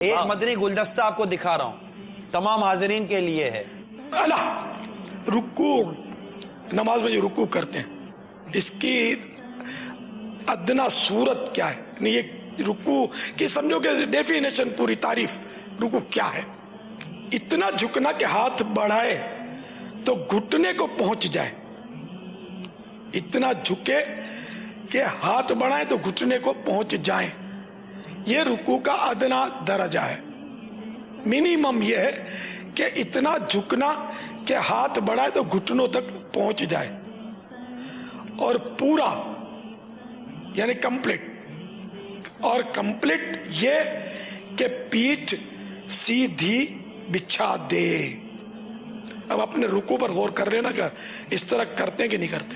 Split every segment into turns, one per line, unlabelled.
ایک مدنی گلدستہ آپ کو دکھا رہا ہوں، تمام حاضرین کے لیے ہے۔
رکوع، نماز میں جو رکوع کرتے ہیں اس کی ادنا صورت کیا ہے؟ یعنی یہ رکوع کی سمجھو کہ ڈیفینیشن، پوری تعریف رکوع کیا ہے؟ اتنا جھکنا کہ ہاتھ بڑھائے تو گھٹنے کو پہنچ جائے، اتنا جھکے کہ ہاتھ بڑھائے تو گھٹنے کو پہنچ جائیں، یہ رکوع کا ادنا درجہ ہے۔ منیمم یہ ہے کہ اتنا جھکنا کہ ہاتھ بڑھائے تو گھٹنوں تک پہنچ جائے، اور پورا یعنی کمپلیٹ، اور کمپلیٹ یہ کہ پیٹھ سیدھی بچھا دے۔ اب اپنے رکوع پر غور کر لینا کہ اس طرح کرتے ہیں کہ نہیں کرتے۔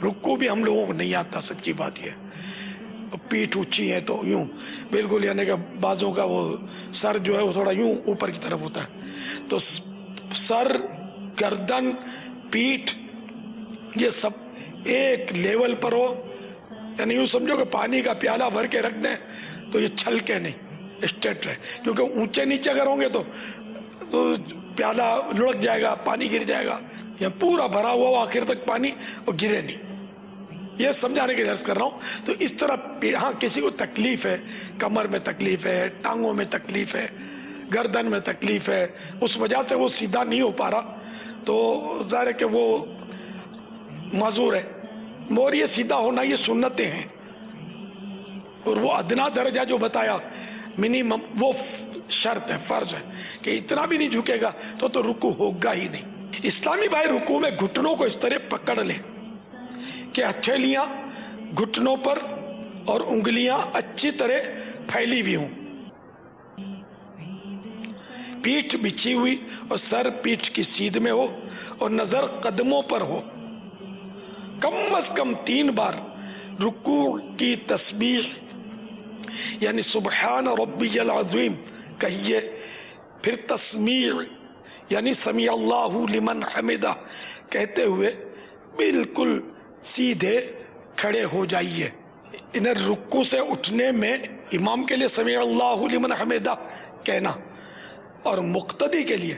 رکوع بھی ہم لوگوں کو نہیں آتا، سچی بات یہ، پیٹھ اونچی ہے تو یوں بالکل، یعنی کہ بازوں کا وہ سر جو ہے وہ تھوڑا یوں اوپر کی طرف ہوتا ہے، تو سر، گردن، پیٹھ یہ سب ایک لیول پر ہو، یعنی یوں سمجھو کہ پانی کا پیالہ بھر کے رکھ دیں تو یہ چھلکے نہیں، اسٹریٹ رہے، کیونکہ اونچے نیچے اگر ہوں گے تو پیالہ لڑک جائے گا، پانی گر جائے گا۔ یہ پورا بھرا ہوا ہو آخر تک پانی، اور گرے نہیں، یہ سمجھانے کی عرض کر رہا ہوں۔ تو اس طرح ہاں کسی کو تکلیف ہے، کمر میں تکلیف ہے، ٹانگوں میں تکلیف ہے، گردن میں تکلیف ہے، اس وجہ سے وہ سیدھا نہیں ہو پا رہا، تو ظاہر ہے کہ وہ معذور ہے، اور یہ سیدھا ہونا یہ سنتیں ہیں، اور وہ ادنا درجہ جو بتایا منیمم وہ شرط ہے، فرض ہے کہ اتنا بھی نہیں جھکے گا تو رکوع ہوگا ہی نہیں۔ اسلامی بھائی رکوع میں گھٹنوں کو اس طرح پکڑ لیں کہ ہتھیلیاں گھٹنوں پر اور انگلیاں اچھی طرح پھیلی ہوئی ہوں، پیٹھ بچھی ہوئی اور سر پیٹھ کی سیدھ میں ہو، اور نظر قدموں پر ہو۔ کم از کم 3 بار رکوع کی تسبیح یعنی سبحان ربی العظیم کہیے، پھر تسمیع یعنی سمیع اللہ لمن حمدہ کہتے ہوئے بالکل سیدھے کھڑے ہو جائیے۔ انہیں رکوع سے اٹھنے میں امام کے لیے سمیع اللہ لمن حمدہ کہنا، اور مقتدی کے لیے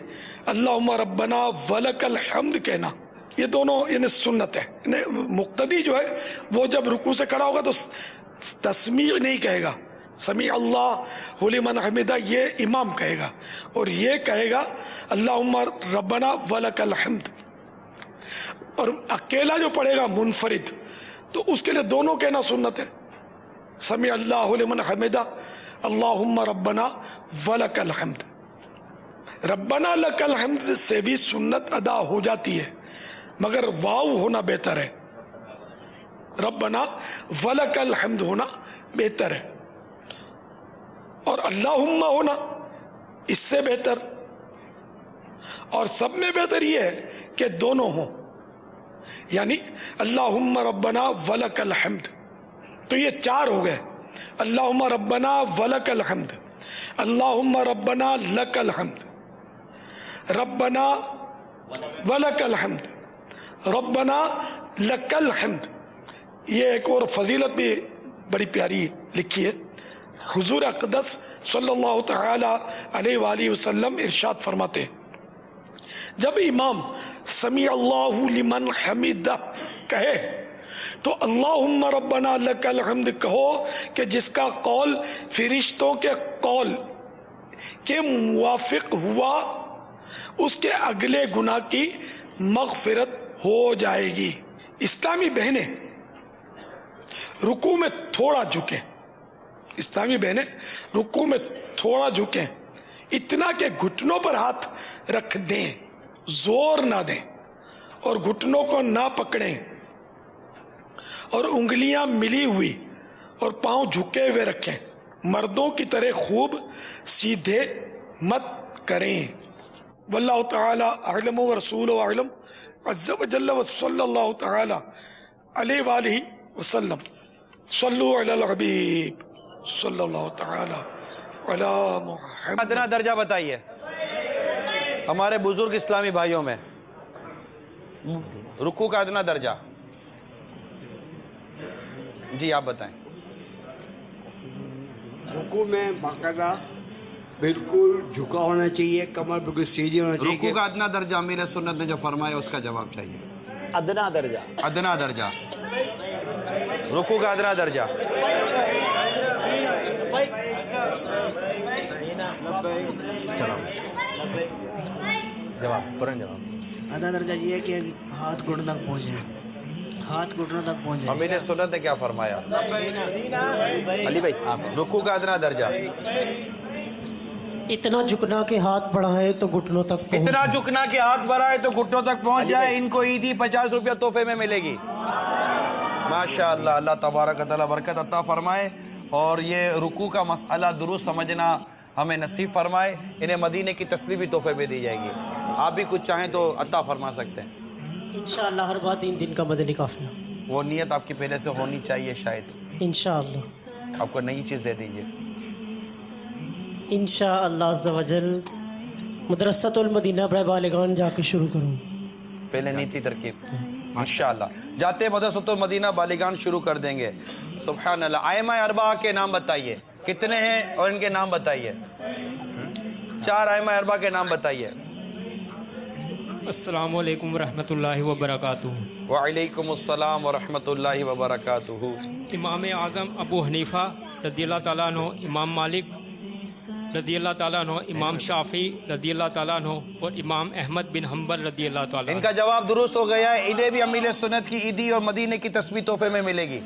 اللہم ربنا ولک الحمد کہنا، یہ دونوں یعنی سنت ہے۔ مقتدی جو ہے وہ جب رکوع سے کھڑا ہوگا تو تسمیع نہیں کہے گا، سمیع اللہ لمن حمدہ یہ امام کہے گا، اور یہ کہے گا اللہم ربنا ولک الحمد۔ اور اکیلا جو پڑھے گا منفرد تو اس کے لیے دونوں کہنا سنت ہے، سمیع اللہ لمن حمدہ اللہم ربنا ولک الحمد۔ ربنا لک الحمد سے بھی سنت ادا ہو جاتی ہے، مگر واو ہونا بہتر ہے، ربنا ولک الحمد ہونا بہتر ہے، اور اللہم ہونا اس سے بہتر، اور سب میں بہتر یہ ہے کہ دونوں ہوں، یعنی اللہم ربنا ولک الحمد، تو یہ 4 ہو گئے، اللہم ربنا ولک الحمد، اللہم ربنا لک الحمد، ربنا ولک الحمد، ربنا لک الحمد۔ یہ ایک اور فضیلت بھی بڑی پیاری لکھی ہے، حضور اقدس صلی اللہ تعالی علیہ وآلہ وسلم ارشاد فرماتے ہیں جب امام سمیع اللہ لمن حمدہ کہے تو اللہم ربنا لک الحمد کہو، کہ جس کا قول فرشتوں کے قول کے موافق ہوا اس کے اگلے گناہ کی مغفرت ہو جائے گی۔ اسلامی بہنیں رکوع میں تھوڑا جھکیں، اسلامی بہنیں رکوع میں تھوڑا جھکیں، اتنا کہ گھٹنوں پر ہاتھ رکھ دیں، زور نہ دیں، اور گھٹنوں کو نہ پکڑیں، اور انگلیاں ملی ہوئی اور پاؤں جھکے ہوئے رکھیں، مردوں کی طرح خوب سیدھے مت کریں۔ واللہ تعالی اعلم ورسولہ اعلم عز وجل وصلی اللہ تعالی علیہ وآلہ وسلم۔ صلو علی الحبیب صلی اللہ تعالی علی محمد۔
ادنا درجہ بتائیے ہمارے بزرگ اسلامی بھائیوں میں، رکوع کا ادنا درجہ جی آپ بتائیں۔
رکوع میں باقاعدہ بالکل جھکا ہونا چاہیے, کمر بالکل سیدھی ہونا چاہیے.
رکوع کا ادنا درجہ امیر سنت نے جو فرمایا اس کا جواب چاہیے.
ادنا درجہ.
ادنا درجہ, رکوع کا ادنا درجہ. جواب فوراً جواب.
ادنا درجہ یہ ہے کہ ہاتھ گھٹنوں تک پہنچے, ہاتھ گھٹنوں تک پہنچے.
امیر سنت نے کیا فرمایا؟ علی بھائی, رکوع کا ادنا درجہ.
اتنا جھکنا کہ ہاتھ بڑھائے تو گھٹنوں تک پہنچ.
اتنا جھکنا کہ ہاتھ بڑھائے تو گھٹنوں تک پہنچ جائے. ان کو عیدی 50 روپیہ تحفے میں ملے گی. ماشاء اللہ, اللہ تبارک و تعالیٰ برکت عطا فرمائے اور یہ رکوع کا مسئلہ درست سمجھنا ہمیں نصیب فرمائے. انہیں مدینے کی تسبیح بھی تحفے میں دی جائے گی. آپ بھی کچھ چاہیں تو عطا فرما سکتے ہیں
انشاءاللہ. ہر بات 3 دن کا مدنی قافلہ.
وہ نیت آپ کی پہلے سے ہونی چاہیے شاید.
انشاءاللہ
آپ کو نئی چیز دے دیجیے.
انشاءاللہ عز و جل مدرسۃ المدینہ برائے بالغان جا کے شروع کروں.
پہلے نیتی ترکیب ماشاءاللہ. جاتے مدرسۃ المدینہ بالغان شروع کر دیں گے. سبحان اللہ. ائمہ اربعہ کے نام بتائیے کتنے ہیں اور ان کے نام بتائیے. 4 ائمہ اربعہ کے نام بتائیے.
السلام علیکم ورحمۃ اللہ وبرکاتہ.
وعلیکم السلام ورحمۃ اللہ وبرکاتہ.
امام اعظم ابو حنیفہ رضی اللہ تعالیٰ عنہ, امام مالک رضی اللہ تعالیٰ عنہ, امام شافعی رضی اللہ تعالیٰ عنہ اور امام احمد بن حنبل رضی اللہ تعالیٰ
ان
عنہ.
کا جواب درست ہو گیا ہے. عیدیں بھی امیر سنت کی عیدی اور مدینے کی تسبیح تحفے میں ملے گی.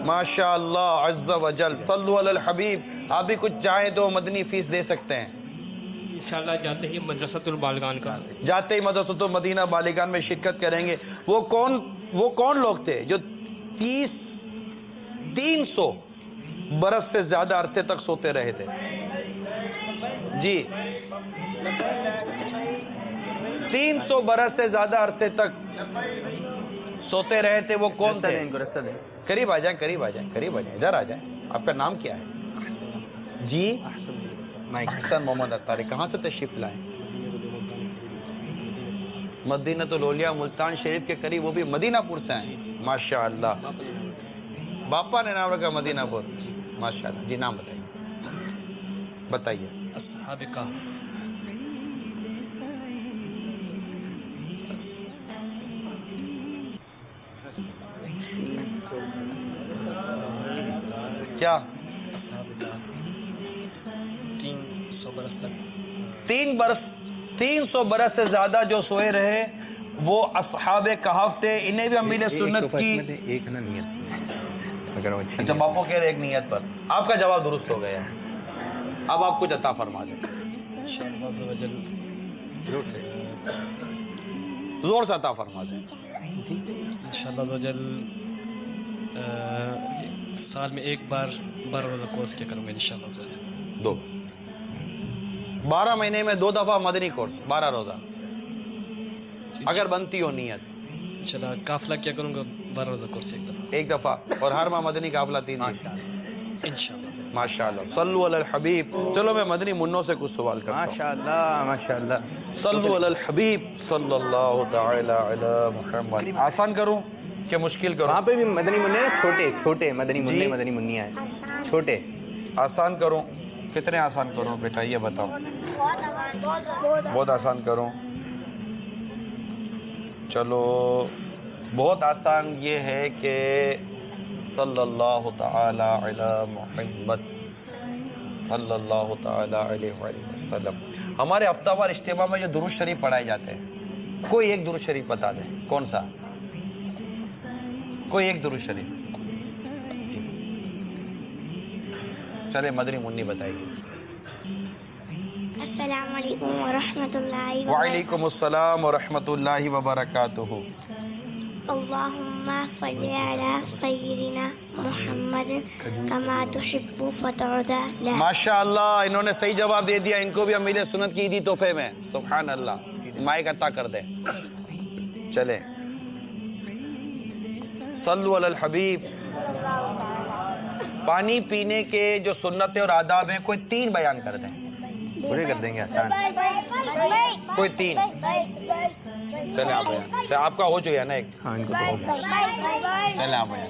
ماشاء اللہ عز و جل. صلو علی الحبیب. آپ بھی کچھ چاہیں تو مدنی فیس دے سکتے ہیں.
انشاءاللہ جاتے ہی مدرسۃ البالغان کا
جاتے ہی مدرسۃ المدینہ بالغان میں شرکت کریں گے. وہ کون لوگ تھے جو 300 برس سے زیادہ عرصے تک سوتے رہے تھے؟ جی 300 برس سے زیادہ عرصے تک سوتے رہے تھے. وہ کون تھے؟ قریب آ جائیں, قریب آ جائیں, قریب آ جائیں, ادھر آ جائیں. آپ کا نام کیا ہے؟ جی احسن محمد اطاری. کہاں سے تشریف لائیں؟ مدینہ الاولیاء ملتان شریف کے قریب, وہ بھی مدینہ پور سے ہیں. ماشاء اللہ. باپا نے نام رکھا مدینہ پور. ماشاء اللہ. جی نام بتائیے.
اصحاب کہف.
کیا 300 برس سے زیادہ جو سوئے رہے وہ اصحاب کہف تھے. انہیں بھی امیر سنت کی
ایک نا نیت.
اچھا باپو کہہ رہے ایک نیت پر. آپ کا جواب درست ہو گیا. اب آپ کچھ عطا فرما دیں. زور سے عطا فرما دیں.
انشاءاللہ سال میں ایک بار 12 روزہ کورس کیا کروں گا انشاءاللہ.
12 مہینے میں 2 دفعہ مدنی کورس 12 روزہ اگر بنتی ہو نیت.
انشاءاللہ قافلہ کیا کروں گا 12 روزہ کورس
ایک دفعہ اور ہر ماہ مدنی قافلہ 3 دن.
انشاءاللہ.
ماشاءاللہ. صلو علی الحبیب. چلو میں مدنی منوں سے کچھ سوال کرتا ہوں.
ماشاءاللہ ماشاءاللہ.
صلو علی الحبیب صلی اللہ تعالی علی محمد. آسان کروں کہ مشکل کروں؟
وہاں پہ بھی مدنی منع ہے, چھوٹے مدنی منع.
جی؟
مدنی منیا ہے چھوٹے.
آسان کروں؟ کتنے آسان کروں بیٹا یہ بتاؤ. بہت آسان کروں. چلو بہت آسان یہ ہے کہ صلی اللہ تعالی علی محمد صلی اللہ تعالی علیہ وسلم. ہمارے ہفتہ وار اجتماع میں جو درود شریف پڑھائے جاتے ہیں, کوئی ایک درود شریف بتا دیں. کون سا؟ کوئی ایک درود شریف. چلے مدنی منی بتائیے.
السلام علیکم ورحمۃ اللہ وبرکاتہ.
وعلیکم السلام ورحمۃ اللہ وبرکاتہ.
اللہم صلی علی سیدنا محمد کما تحب وترضى.
ماشاء اللہ انہوں نے صحیح جواب دے دیا. ان کو بھی امیر سنت کی عیدی تحفے میں. سبحان اللہ. مائک عطا کر دیں. چلیں صلو علی الحبیب. پانی پینے کے جو سنتیں اور آداب ہیں کوئی 3 بیان کر دیں. پورے کر دیں گے آسان. کوئی 3. چلے آپ بیان. آپ کا ہو چکا ہے نا ایک.
ہاں ان کو تو ہو گیا.
چلے آپ بیان.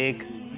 1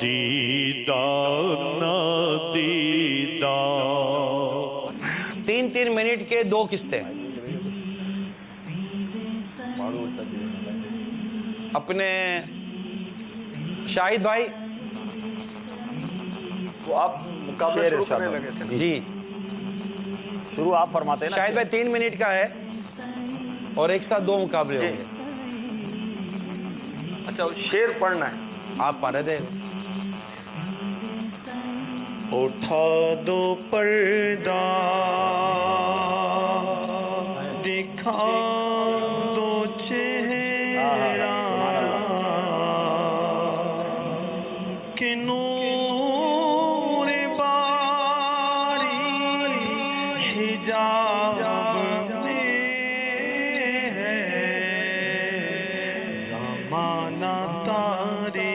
دیدہ نادیدہ.
3 منٹ کے 2 قسطیں. اپنے شاہد بھائی
تو آپ مقابلہ شروع کرنے لگے تھے.
جی
شروع آپ فرماتے ہیں نا.
شاہد بھائی 3 منٹ کا ہے اور ایک ساتھ 2 مقابلے ہوں گے.
اچھا شعر پڑھنا ہے.
آپ پڑھ رہے تھے.
اٹھا دو پردہ دکھا دو چہرہ کہ نور باری حجاب میں ہے زمانہ تاریک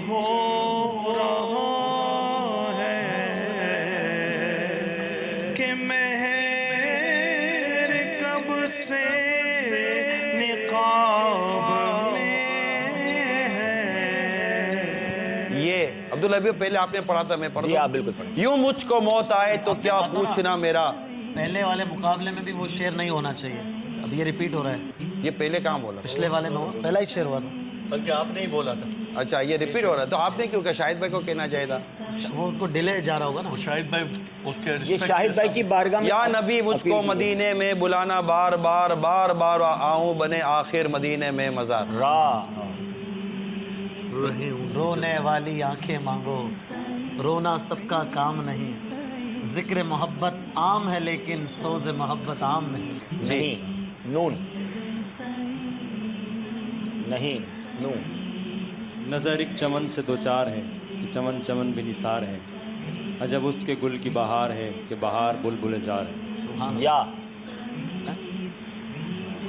ہو رہا ہے کہ مہر کب سے نقاب میں ہے.
یہ عبدالحبیب پہلے آپ نے پڑھا تھا, میں پڑھا.
جی آپ بالکل پڑھیں.
یوں مجھ کو موت آئے تو کیا پوچھنا میرا.
پہلے والے مقابلے میں بھی وہ شعر نہیں ہونا چاہیے, اب یہ ریپیٹ ہو رہا ہے.
یہ پہلے کہاں بولا؟
پچھلے والے میں پہلا ہی شعر ہوا تھا.
بلکہ آپ نے ہی بولا تھا.
اچھا یہ ریپیٹ ہو رہا ہے, تو آپ نے کیوں کہا؟ شاہد بھائی کو کہنا چاہیے تھا.
وہ ان کو ڈیلے جا رہا ہوگا نا.
شاہد بھائی اس کے یہ شاہد بھائی کی بارگاہ میں
یا نبی مجھ کو مدینے میں بلانا, بار بار بار بار آؤں بنے آخر مدینے میں مزار.
رونے والی آنکھیں مانگو, رونا سب کا کام نہیں. ذکر محبت عام ہے لیکن سوز محبت عام نہیں.
نہیں نون نہیں نون.
نظر ایک چمن سے دو چار ہے کہ چمن چمن بھی نثار ہے. عجب اس کے گل کی بہار ہے کہ بہار بلبل جار ہے.
یا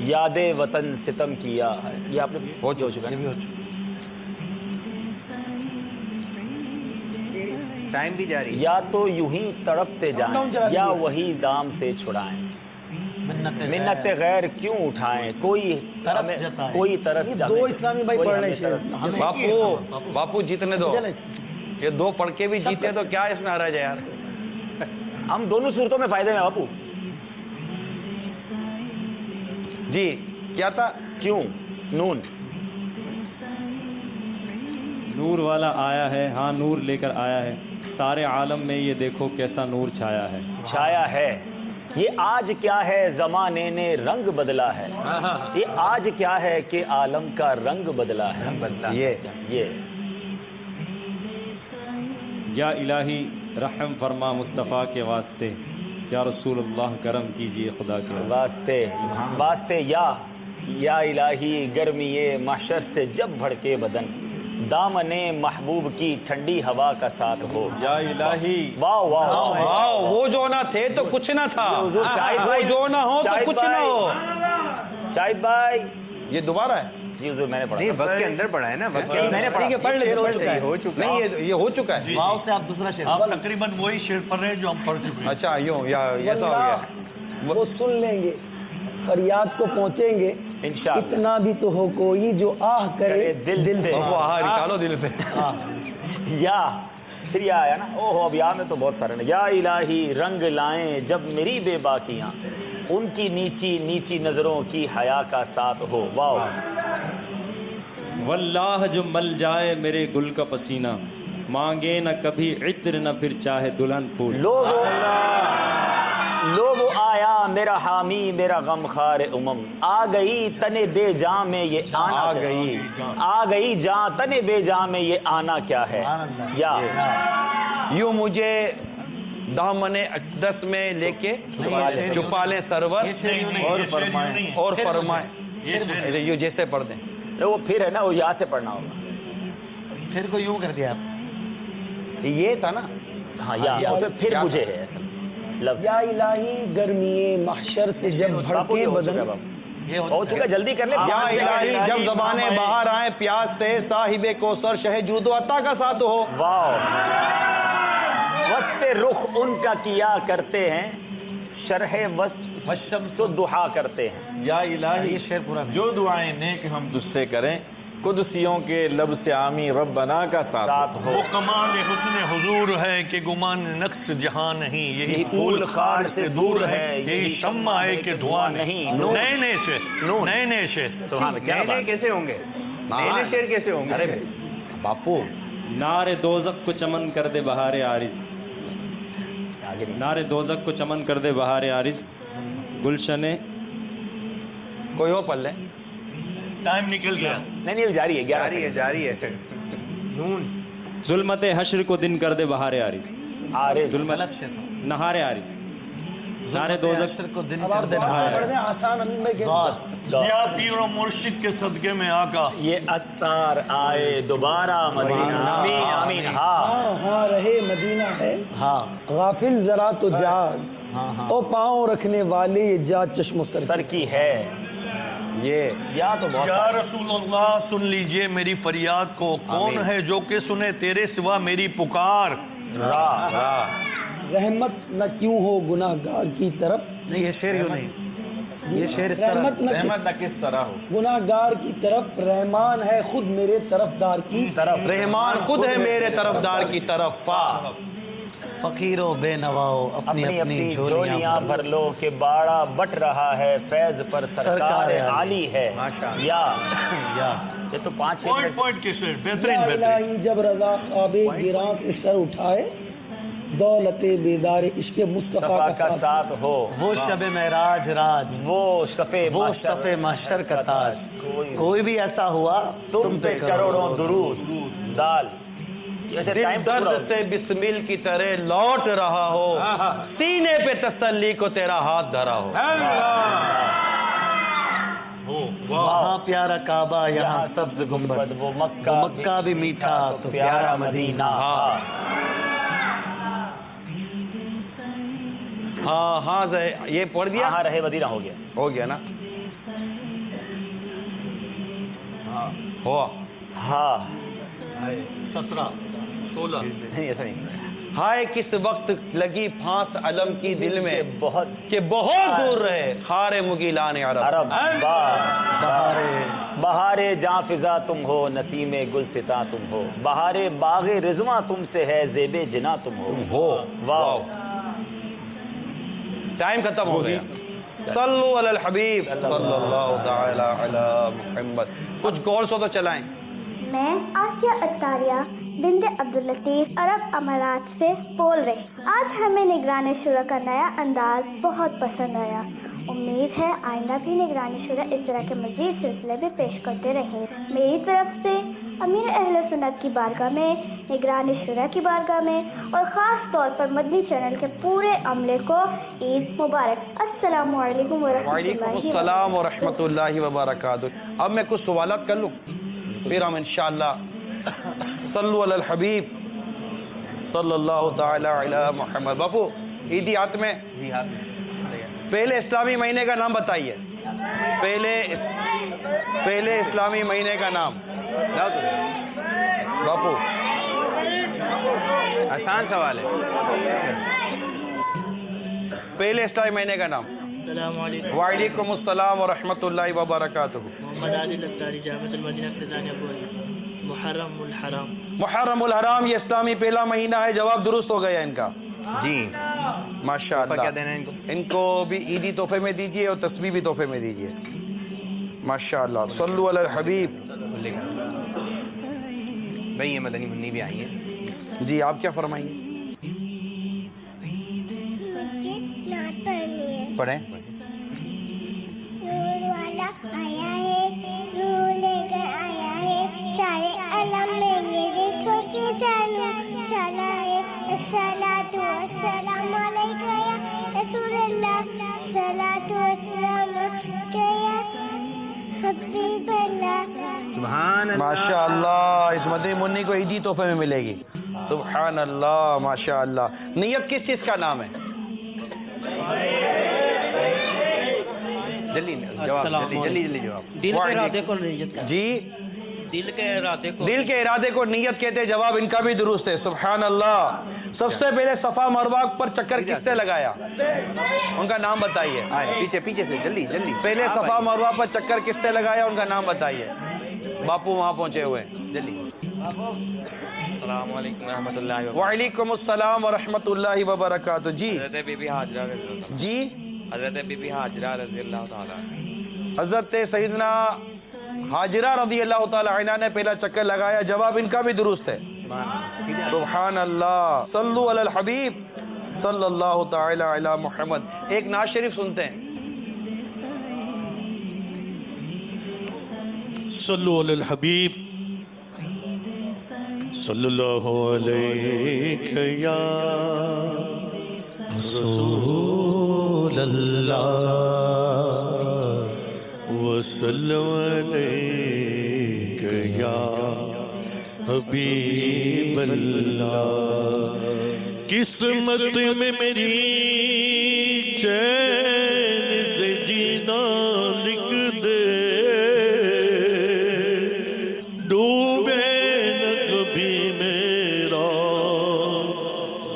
یاد وطن ستم کیا, یہ آپ نے ہو چکا ہے.
ٹائم بھی جاری.
یا تو یوں ہی تڑپتے جائیں یا وہی دام سے چھڑائیں. منت غیر کیوں اٹھائیں, کوئی طرف
دو اسلامی بھائی پڑھ رہے ہیں.
باپو جیتنے دو. یہ 2 پڑھ کے بھی جیتے تو کیا اس میں حرج ہے یار.
ہم دونوں صورتوں میں فائدے میں باپو.
جی کیا تھا؟
کیوں نون.
نور والا آیا ہے, ہاں نور لے کر آیا ہے. سارے عالم میں یہ دیکھو کیسا نور چھایا ہے.
چھایا ہے. یہ آج کیا ہے زمانے نے رنگ بدلا ہے. یہ آج کیا ہے کہ عالم کا رنگ بدلا ہے. یہ
یا الہی رحم فرما مصطفیٰ کے واسطے, یا رسول اللہ کرم کیجئے خدا کے
واسطے. یا الہی گرمی محشر سے جب بھڑکے بدن, دامن محبوب کی ٹھنڈی ہوا کا ساتھ ہو.
یا الہی
واہ واہ
واہ, وہ جو نہ تھے تو کچھ نہ تھا, وہ جو نہ ہو تو کچھ نہ ہو.
شاہد بھائی
یہ دوبارہ ہے.
جی حضور میں نے پڑھا.
نہیں وقت کے اندر پڑھا ہے نا. وقت
میں نے پڑھا.
پڑھ لیتے
ہو چکا.
نہیں یہ ہو چکا ہے.
واؤ سے آپ دوسرا شعر.
آپ تقریباً وہی شعر پڑھ رہے ہیں جو ہم پڑھ چکے ہیں.
اچھا یوں یا ایسا ہو گیا.
وہ سن لیں گے, فریاد کو پہنچیں گے
انشاءاللہ.
اتنا بھی تو ہو کوئی جو آہ کرے
دل سے.
وہ آہا نکالو دل سے.
یا پھر یہ آیا نا, اوہ اب یا میں تو بہت سارے نا. یا الہی رنگ لائیں جب میری بے باکیاں, ان کی نیچی نیچی نظروں کی حیا کا ساتھ ہو. واو.
واللہ جو مل جائے میرے گل کا پسینہ, مانگے نہ کبھی عطر نہ پھر چاہے دلہن پھول.
لو وہ آیا میرا حامی میرا غمخوار امم, آ گئی تنے بے جاں میں یہ آنا, آ گئی جاں تنے بے جاں میں یہ آنا کیا ہے. یا
یوں مجھے دامن اقدس میں لے کے چھپا لیں سرور اور فرمائیں. یہ جیسے پڑھ دیں.
وہ پھر ہے نا, وہ یا سے پڑھنا ہوگا.
پھر کو یوں کر دیا آپ.
یہ تھا نا.
ہاں یا پھر مجھے ہے
یا الہی گرمی محشر سے جب بھڑکے بدن.
ہو چکا, جلدی کر لیں.
یا الہی جب زبانیں باہر آئیں پیاس سے, صاحب کوثر شہ جود و عطا کا ساتھ ہو.
واو. وصف رخ ان کا کیا کرتے ہیں, شرح وصف تو دعا کرتے ہیں.
یا الہی جو دعائیں نیک ہم تجھ سے کریں,
قدسیوں کے لب سے آمین ربنا کا ساتھ ہو.
وہ کمال حسن حضور ہے کہ گمان نقص جہاں نہیں، یہی پھول خار سے دور ہے، یہی شمع ہے کہ دھواں نہیں. نئے نئے شعر، نئے نئے شعر.
سبحان اللہ. کیا
نئے
بات.
کیسے ہوں گے؟ نئے شعر کیسے ہوں گے؟
ارے باپو
نار دوزخ کو چمن کر دے بہار عارض، نار دوزخ کو چمن کر دے بہار عارض، گلشن
کوئی اور پڑھ لے.
ٹائم نکل گیا.
نہیں جاری ہے.
جاری ہے. نون
ظلمت حشر کو دن کر دے بہار عارض،
عارض
ظلمت نہار عارض، نار دوزخ
کو دن کر دے
یا پیر و مرشد کے صدقے میں آقا
یہ اتار آئے دوبارہ مدینہ. آمین آمین. ہاں
ہاں رہے مدینہ ہے،
ہاں
غافل ذرا تو جاگ، او پاؤں رکھنے والے یہ جا چشم و سر
سر کی ہے.
یہ
یا تو بہت
یا رسول اللہ سن لیجئے میری فریاد کو، کون ہے جو کہ سنے تیرے سوا میری پکار.
رحمت نہ کیوں ہو گناہ گار کی طرف،
نہیں یہ شعر یوں نہیں، یہ شعر اس طرح
رحمت
رحمت نہ کس طرح ہو.
گناہ گار کی طرف، رحمان ہے خود میرے طرفدار کی طرف.
رحمان خود ہے میرے طرفدار کی طرف. فقیروں بے نواؤ
اپنی اپنی جھولیاں بھر لو کہ باڑا بٹ رہا ہے فیض پر سرکار عالی ہے. یا یہ تو 5-6
پوائنٹ پوائنٹ کے شعر بہترین بہترین.
الہی جب رضا خواب گراں کے سر اٹھائے، دولت بیدار عشق مصطفیٰ
کا ساتھ ہو.
وہ شب معراج راج،
وہ صفے
محشر کا تاج، کوئی بھی ایسا ہوا
تم پہ کروڑوں درود. دال
دل درد سے بسمل کی طرح لوٹ رہا ہو، سینے پہ تسلی کو تیرا ہاتھ دھرا ہو. وہاں پیارا کعبہ یہاں سبز گنبد،
وہ
مکہ بھی میٹھا تو پیارا مدینہ. ہاں ہاں یہ پڑھ دیا.
ہاں رہے مدینہ ہو گیا.
ہو گیا نا. ہوا.
ہاں
17 16
نہیں ایسا نہیں.
ہائے کس وقت لگی پھانس علم کی دل میں،
بہت
کہ بہت دور رہے خار مغیلان عرب.
بہارے جاں فضا تم ہو، نسیم گلستاں تم ہو، بہارے باغ رضواں تم سے ہے، زیب جنا تم ہو. واو.
ٹائم ختم ہو گیا. صلو علی الحبیب صلی اللہ تعالی علی محمد. کچھ غور سے تو چلائیں.
میں آسیہ اتاریہ بنت عبداللطیف عرب امارات سے بول رہی. آج ہمیں نگران شورا کا نیا انداز بہت پسند آیا. امید ہے آئندہ بھی نگران شورا اس طرح کے مزید سلسلے بھی پیش کرتے رہیں. میری طرف سے امیر اہل سنت کی بارگاہ میں، نگران شورا کی بارگاہ میں اور خاص طور پر مدنی چینل کے پورے عملے کو عید مبارک. السلام علیکم
وعلیکم السلام ورحمۃ اللہ وبرکاتہ. اب میں کچھ سوالات کر لوں پھر ہم انشاءاللہ صلو علی الحبیب صلی اللہ تعالی علی محمد. باپو عیدی ہاتھ میں. پہلے اسلامی مہینے کا نام بتائیے. پہلے اسلامی مہینے کا نام باپو.
آسان سوال ہے.
پہلے اسلامی مہینے کا نام.
السلام علیکم.
وعلیکم السلام ورحمۃ اللہ وبرکاتہ.
محمد عادل اتاری جامعۃ المدینہ فیضان ابولی. محرم الحرام.
محرم الحرام یہ اسلامی پہلا مہینہ ہے. جواب درست ہو گیا ان کا.
جی
ماشاء اللہ.
کیا دینا ہے ان کو؟
ان کو بھی عیدی تحفے میں دیجیے اور تسبیح بھی تحفے میں دیجیے. ماشاء اللہ. صلو علی الحبیب.
بھائی یہ مدنی منی بھی آئی ہے.
جی آپ کیا فرمائیں گے؟ پڑھیں.
نور والا آیا ہے، نور لے کر آیا ہے، سارے علم میں میرے چھوٹے جانو چلا ہے. الصلاۃ والسلام علیک یا رسول اللہ، الصلاۃ والسلام علیک یا حبیب اللہ.
سبحان اللہ.
ماشاء اللہ. اس مدنی منی کو عیدی تحفے میں ملے گی. سبحان اللہ. ماشاء اللہ. نیت کس چیز کا نام ہے؟
جلدی جواب. جلدی جواب.
دل کے ارادے کو نیت.
جی
دل کے ارادے کو.
دل کے ارادے کو نیت کہتے ہیں. جواب ان کا بھی درست ہے. سبحان اللہ. سب سے پہلے صفا مروہ پر چکر کس نے لگایا؟ ان کا نام بتائیے.
پیچھے سے جلدی.
پہلے صفا مروہ پر چکر کس نے لگایا؟ ان کا نام بتائیے. باپو وہاں پہنچے ہوئے ہیں, جلدی.
السلام علیکم ورحمۃ اللہ وبرکاتہ.
وعلیکم السلام ورحمۃ اللہ وبرکاتہ. جی
حضرت بی بی حاجرہ رضی اللہ تعالیٰ.
جی
حضرت بی بی حاجرہ رضی اللہ تعالیٰ.
حضرت سیدنا حاجرہ رضی اللہ تعالی عنہ نے پہلا چکر لگایا, جواب ان کا بھی درست ہے. سبحان اللہ. صلو علی الحبیب صلی اللہ تعالی علی محمد. ایک نعت شریف سنتے ہیں.
صلو علی الحبیب صلی اللہ علیہ یا رسول اللہ وسلم علیہ یا حبیب اللہ. قسمت میں میری چین سے جینا لکھ دے, ڈوبے نہ کبھی میرا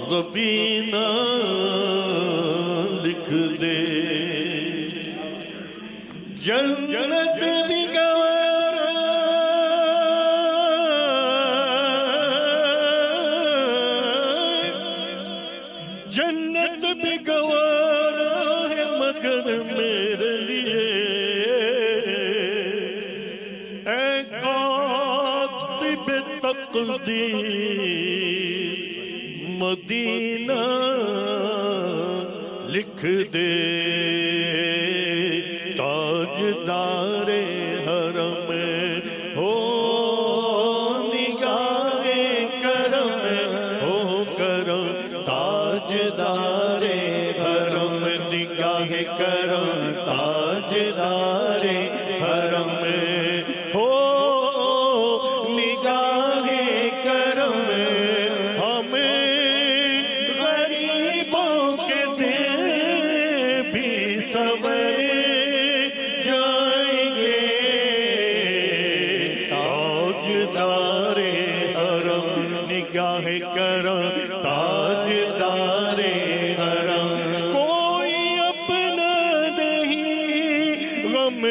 غبینہ لکھ دے. جنت بھی گوارا جنت بھی گوارا ہے مگر میرے لیے اے کاتب تقدیر مدینہ لکھ دے. تاجدار حرم ہو نگاہ کرم ہو کرم, تاجدار حرم نگاہ کرم, تاجدار حرم ہو نگاہ کرم. ہمیں غریبوں کے دل بھی سبر جائیں گے. تاجدار حرم نگاہ کرم, تاجدار حرم. کوئی اپنا نہیں غم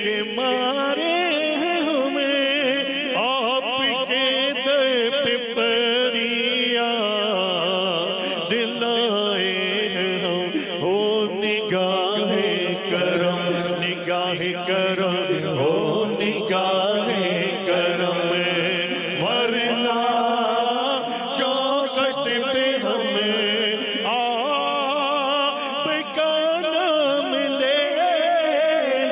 کے مارے ہمیں آپ کے در پہ فریاد دلائے ہم. ہو نگاہ کرم نگاہ کرم ہو نگاہ کرم, ورنہ چوکٹ پہ ہمیں آپ کا نام لے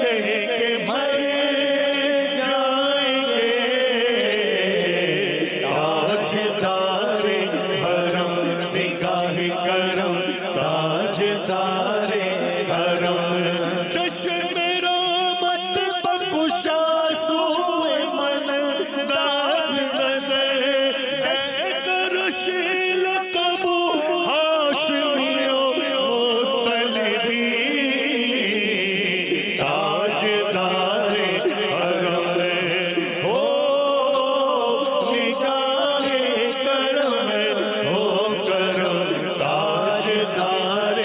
کے مر جائیں گے. تاجدار حرم نگاہ کرم, تاجدار حرم. چشم رحمت بخشا سوئے من داد نظر رشیل کبو ہاشمیوں مطلبی. تاجدار حرم ہو نگاہ کرم ہو کرم, تاجدار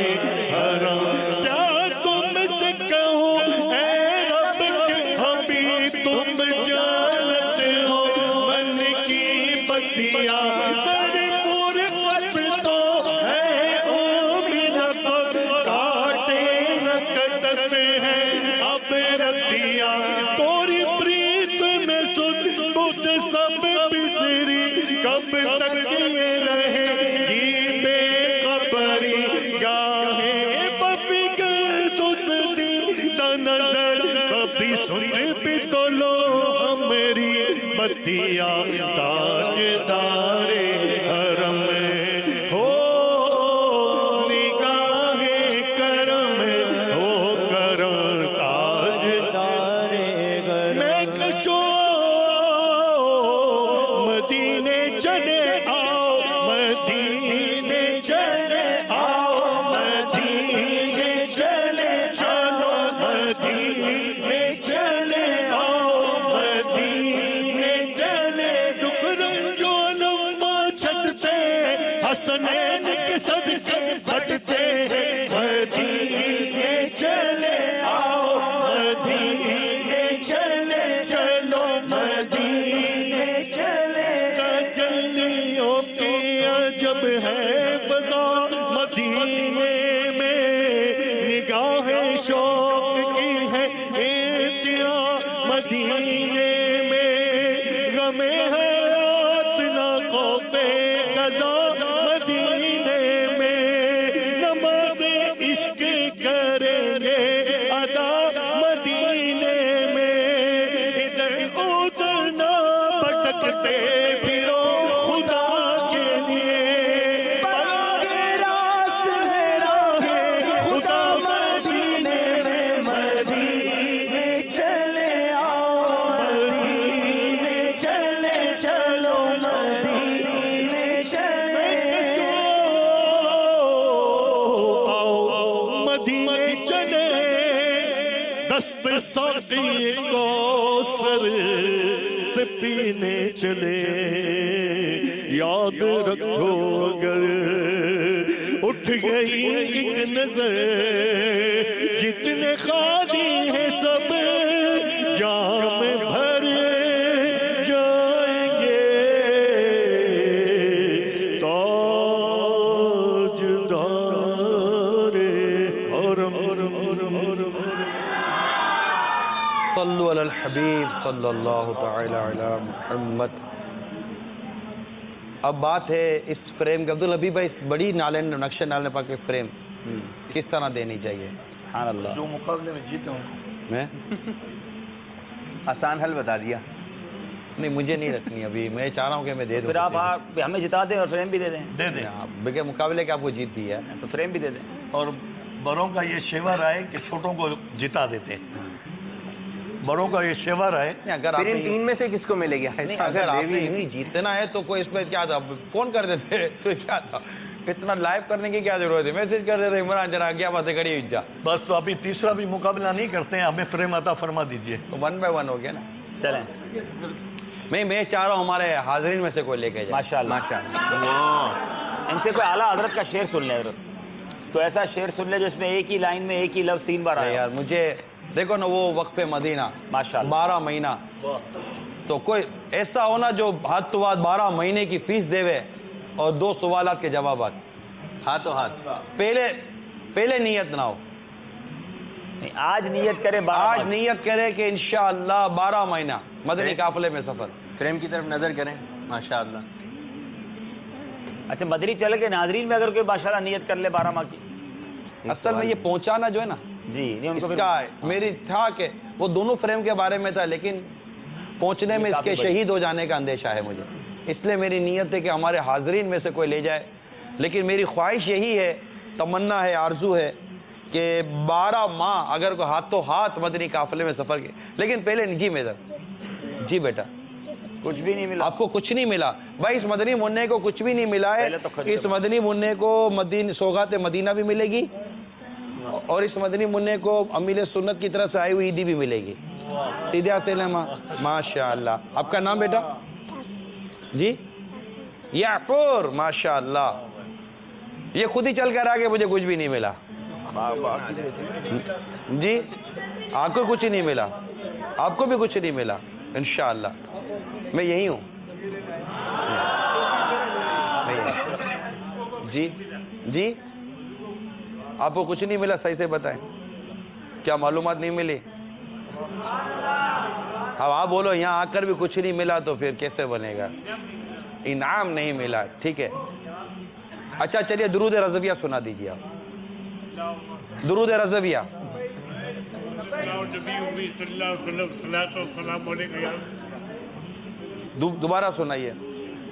حرم. کیا تم سے کہوں اے رب کے حبیب تم جانتے ہو من کی بتیا پور اب تو ہے او میرا پگ کاٹے نہ کٹتے ہیں اب رتیا. توری پریت میں سن تجھ سب بسری کب تک یہ رہے گی بے خبری. گاہے بفکر سستی نظر کبھی سن بھی تو لو ہمری بتیا. تاجدار حرم ہو نگاہ کرم ہو کرم, تاجدار حرم. میں کشو مدینے چلے آؤ, مدینے چلے آؤ, مدینے چلے چلو, مدینے چلے آؤ, مدینے چلے. دکھرم جو لمبا چھٹتے حسنین کے صدقے بٹتے. مدینے چلے آؤ, مدینے چلے چلو.
غم حیات نہ خوف قضا مدینے میں نماز عشق کریں گے ادا مدینے میں ادھر ادھر نہ بھٹکتے پھرو خدا کے لیے پائیں راست ہے راہ خدا مدینے میں مدینے چلے آؤ مدینے چلے چلو مدینے چلے آؤ مدینے چلے دست ساقی کوثر سے پینے چلے یاد رکھو اگر اٹھ گئی ایک نظر جتنے خالی ہیں سب جام بھر جائیں گے تاجدار حرم
صلو علی الحبیب صلی اللہ تعالی علی محمد. اب بات ہے اس فریم کا. عبدالحبیب بھائی اس بڑی نالین نقشہ نالنے پاک کے فریم کس طرح دینی چاہیے؟
سبحان اللہ.
جو مقابلے میں جیتے ہوں
میں
آسان حل بتا دیا.
نہیں مجھے نہیں رکھنی ابھی, میں چاہ رہا ہوں کہ میں دے دوں.
پھر آپ ہمیں جتا دیں اور فریم بھی دے دیں.
دے دیں.
بغیر مقابلے کے آپ کو جیت دی ہے
تو فریم بھی دے دیں.
اور بڑوں کا یہ شیوا رہا ہے کہ چھوٹوں کو جتا دیتے ہیں. بڑوں کا یہ شیوا رہا ہے.
اگر
پھر ان تین میں سے کس کو ملے گی؟
اگر آپ نے اتنی جیتنا ہے تو کوئی اس میں کیا تھا, فون کر دیتے تو کیا تھا, اتنا لائیو کرنے کی کیا ضرورت ہے, میسج کر دیتے عمران ذرا کیا باتیں کری ہوئی جا.
بس تو ابھی تیسرا بھی مقابلہ نہیں کرتے ہیں, ہمیں فریم عطا فرما دیجئے.
تو 1 by 1 ہو گیا نا.
چلیں
میں چاہ رہا ہوں ہمارے حاضرین میں سے کوئی لے کے جائے.
ماشاءاللہ. ان سے کوئی اعلیٰ حضرت کا شعر سن لیں. حضرت تو ایسا شعر سن لیں جس میں ایک ہی لائن میں ایک ہی لفظ 3 بار آیا.
یار مجھے دیکھو نا وہ وقف مدینہ
ماشاءاللہ
12 مہینہ, تو کوئی ایسا ہونا جو ہاتھ تو ہاتھ 12 مہینے کی فیس دے وے اور 2 سوالات کے جوابات
ہاتھوں ہاتھ.
پہلے نیت نہ ہو.
آج نیت کرے,
آج نیت کرے کہ انشاءاللہ 12 مہینہ مدنی قافلے میں سفر.
فریم کی طرف نظر کریں. ماشاءاللہ.
اچھا مدنی چل کے ناظرین میں اگر کوئی ماشاءاللہ نیت کر لے 12 ماہ کی.
اصل میں یہ پہنچانا جو ہے نا
جی ان کو
میری تھا کہ وہ دونوں فریم کے بارے میں تھا, لیکن پہنچنے میں اس کے شہید ہو جانے کا اندیشہ ہے مجھے. اس لیے میری نیت ہے کہ ہمارے حاضرین میں سے کوئی لے جائے. لیکن میری خواہش یہی ہے, تمنا ہے, آرزو ہے کہ 12 ماہ اگر کوئی ہاتھوں ہاتھ مدنی قافلے میں سفر کے. لیکن پہلے جی میدر جی بیٹا
کچھ بھی نہیں ملا.
آپ کو کچھ نہیں ملا بھائی. اس مدنی منع کو کچھ بھی نہیں ملا ہے. اس مدنی منع کو سوغات مدینہ بھی ملے گی, اور اس مدنی منع کو امیل سنت کی طرف سے آئی ہوئی عیدی بھی ملے گی. سیدھے سلامہ. ماشاءاللہ. آپ کا نام بیٹا؟ جی یعفور. ماشاءاللہ. یہ خود ہی چل کر آگے مجھے کچھ بھی نہیں ملا. جی آپ کو کچھ نہیں ملا, آپ کو بھی کچھ نہیں ملا. انشاءاللہ میں یہی ہوں. جی جی آپ کو کچھ نہیں ملا, صحیح سے بتائیں. کیا معلومات نہیں ملی؟ اب آپ بولو یہاں آ کر بھی کچھ نہیں ملا تو پھر کیسے بنے گا؟ انعام نہیں ملا. ٹھیک ہے, اچھا چلیے درود رضویہ سنا دیجیے آپ. درود رضویہ. دوبارہ سنائیے.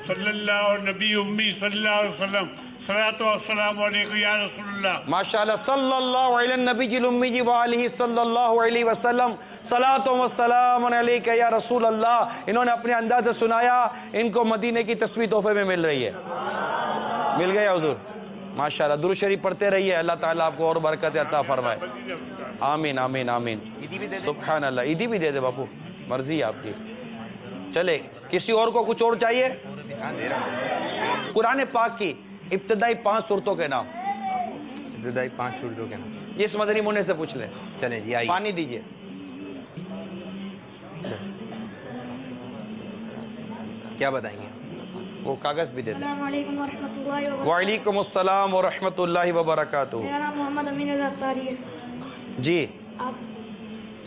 صلی اللہ نبی امی صلی اللہ علیہ وسلم صلاۃ و السلام علیکم یا رسول اللہ.
ماشاءاللہ. صلی اللہ علیہ النبی الامی وآلہ صلی اللہ علیہ وسلم صلاۃ و السلام علیک یا رسول اللہ. انہوں نے اپنے انداز سے سنایا, ان کو مدینے کی تصویر تحفے میں مل رہی ہے. مل گیا حضور. ماشاءاللہ. درود شریف پڑھتے رہیے, اللہ تعالیٰ آپ کو اور برکت عطا فرمائے. آمین آمین آمین. سبحان اللہ. عیدی بھی دے دے باپو, مرضی ہے آپ کی. چلے کسی اور کو کچھ اور چاہیے؟ قرآن پاک کی ابتدائی 5 صورتوں کے نام.
ابتدائی 5 صورتوں کے نام
اس مدنی منع سے پوچھ لیں.
چلیں جی آئیے.
پانی دیجیے.
کیا بتائیں گے؟
وہ کاغذ بھی دے دیں.
السلام علیکم ورحمۃ اللہ وبرکاتہ.
وعلیکم السلام ورحمۃ اللہ وبرکاتہ.
میرا نام محمد امین اظہاری ہے.
جی
آپ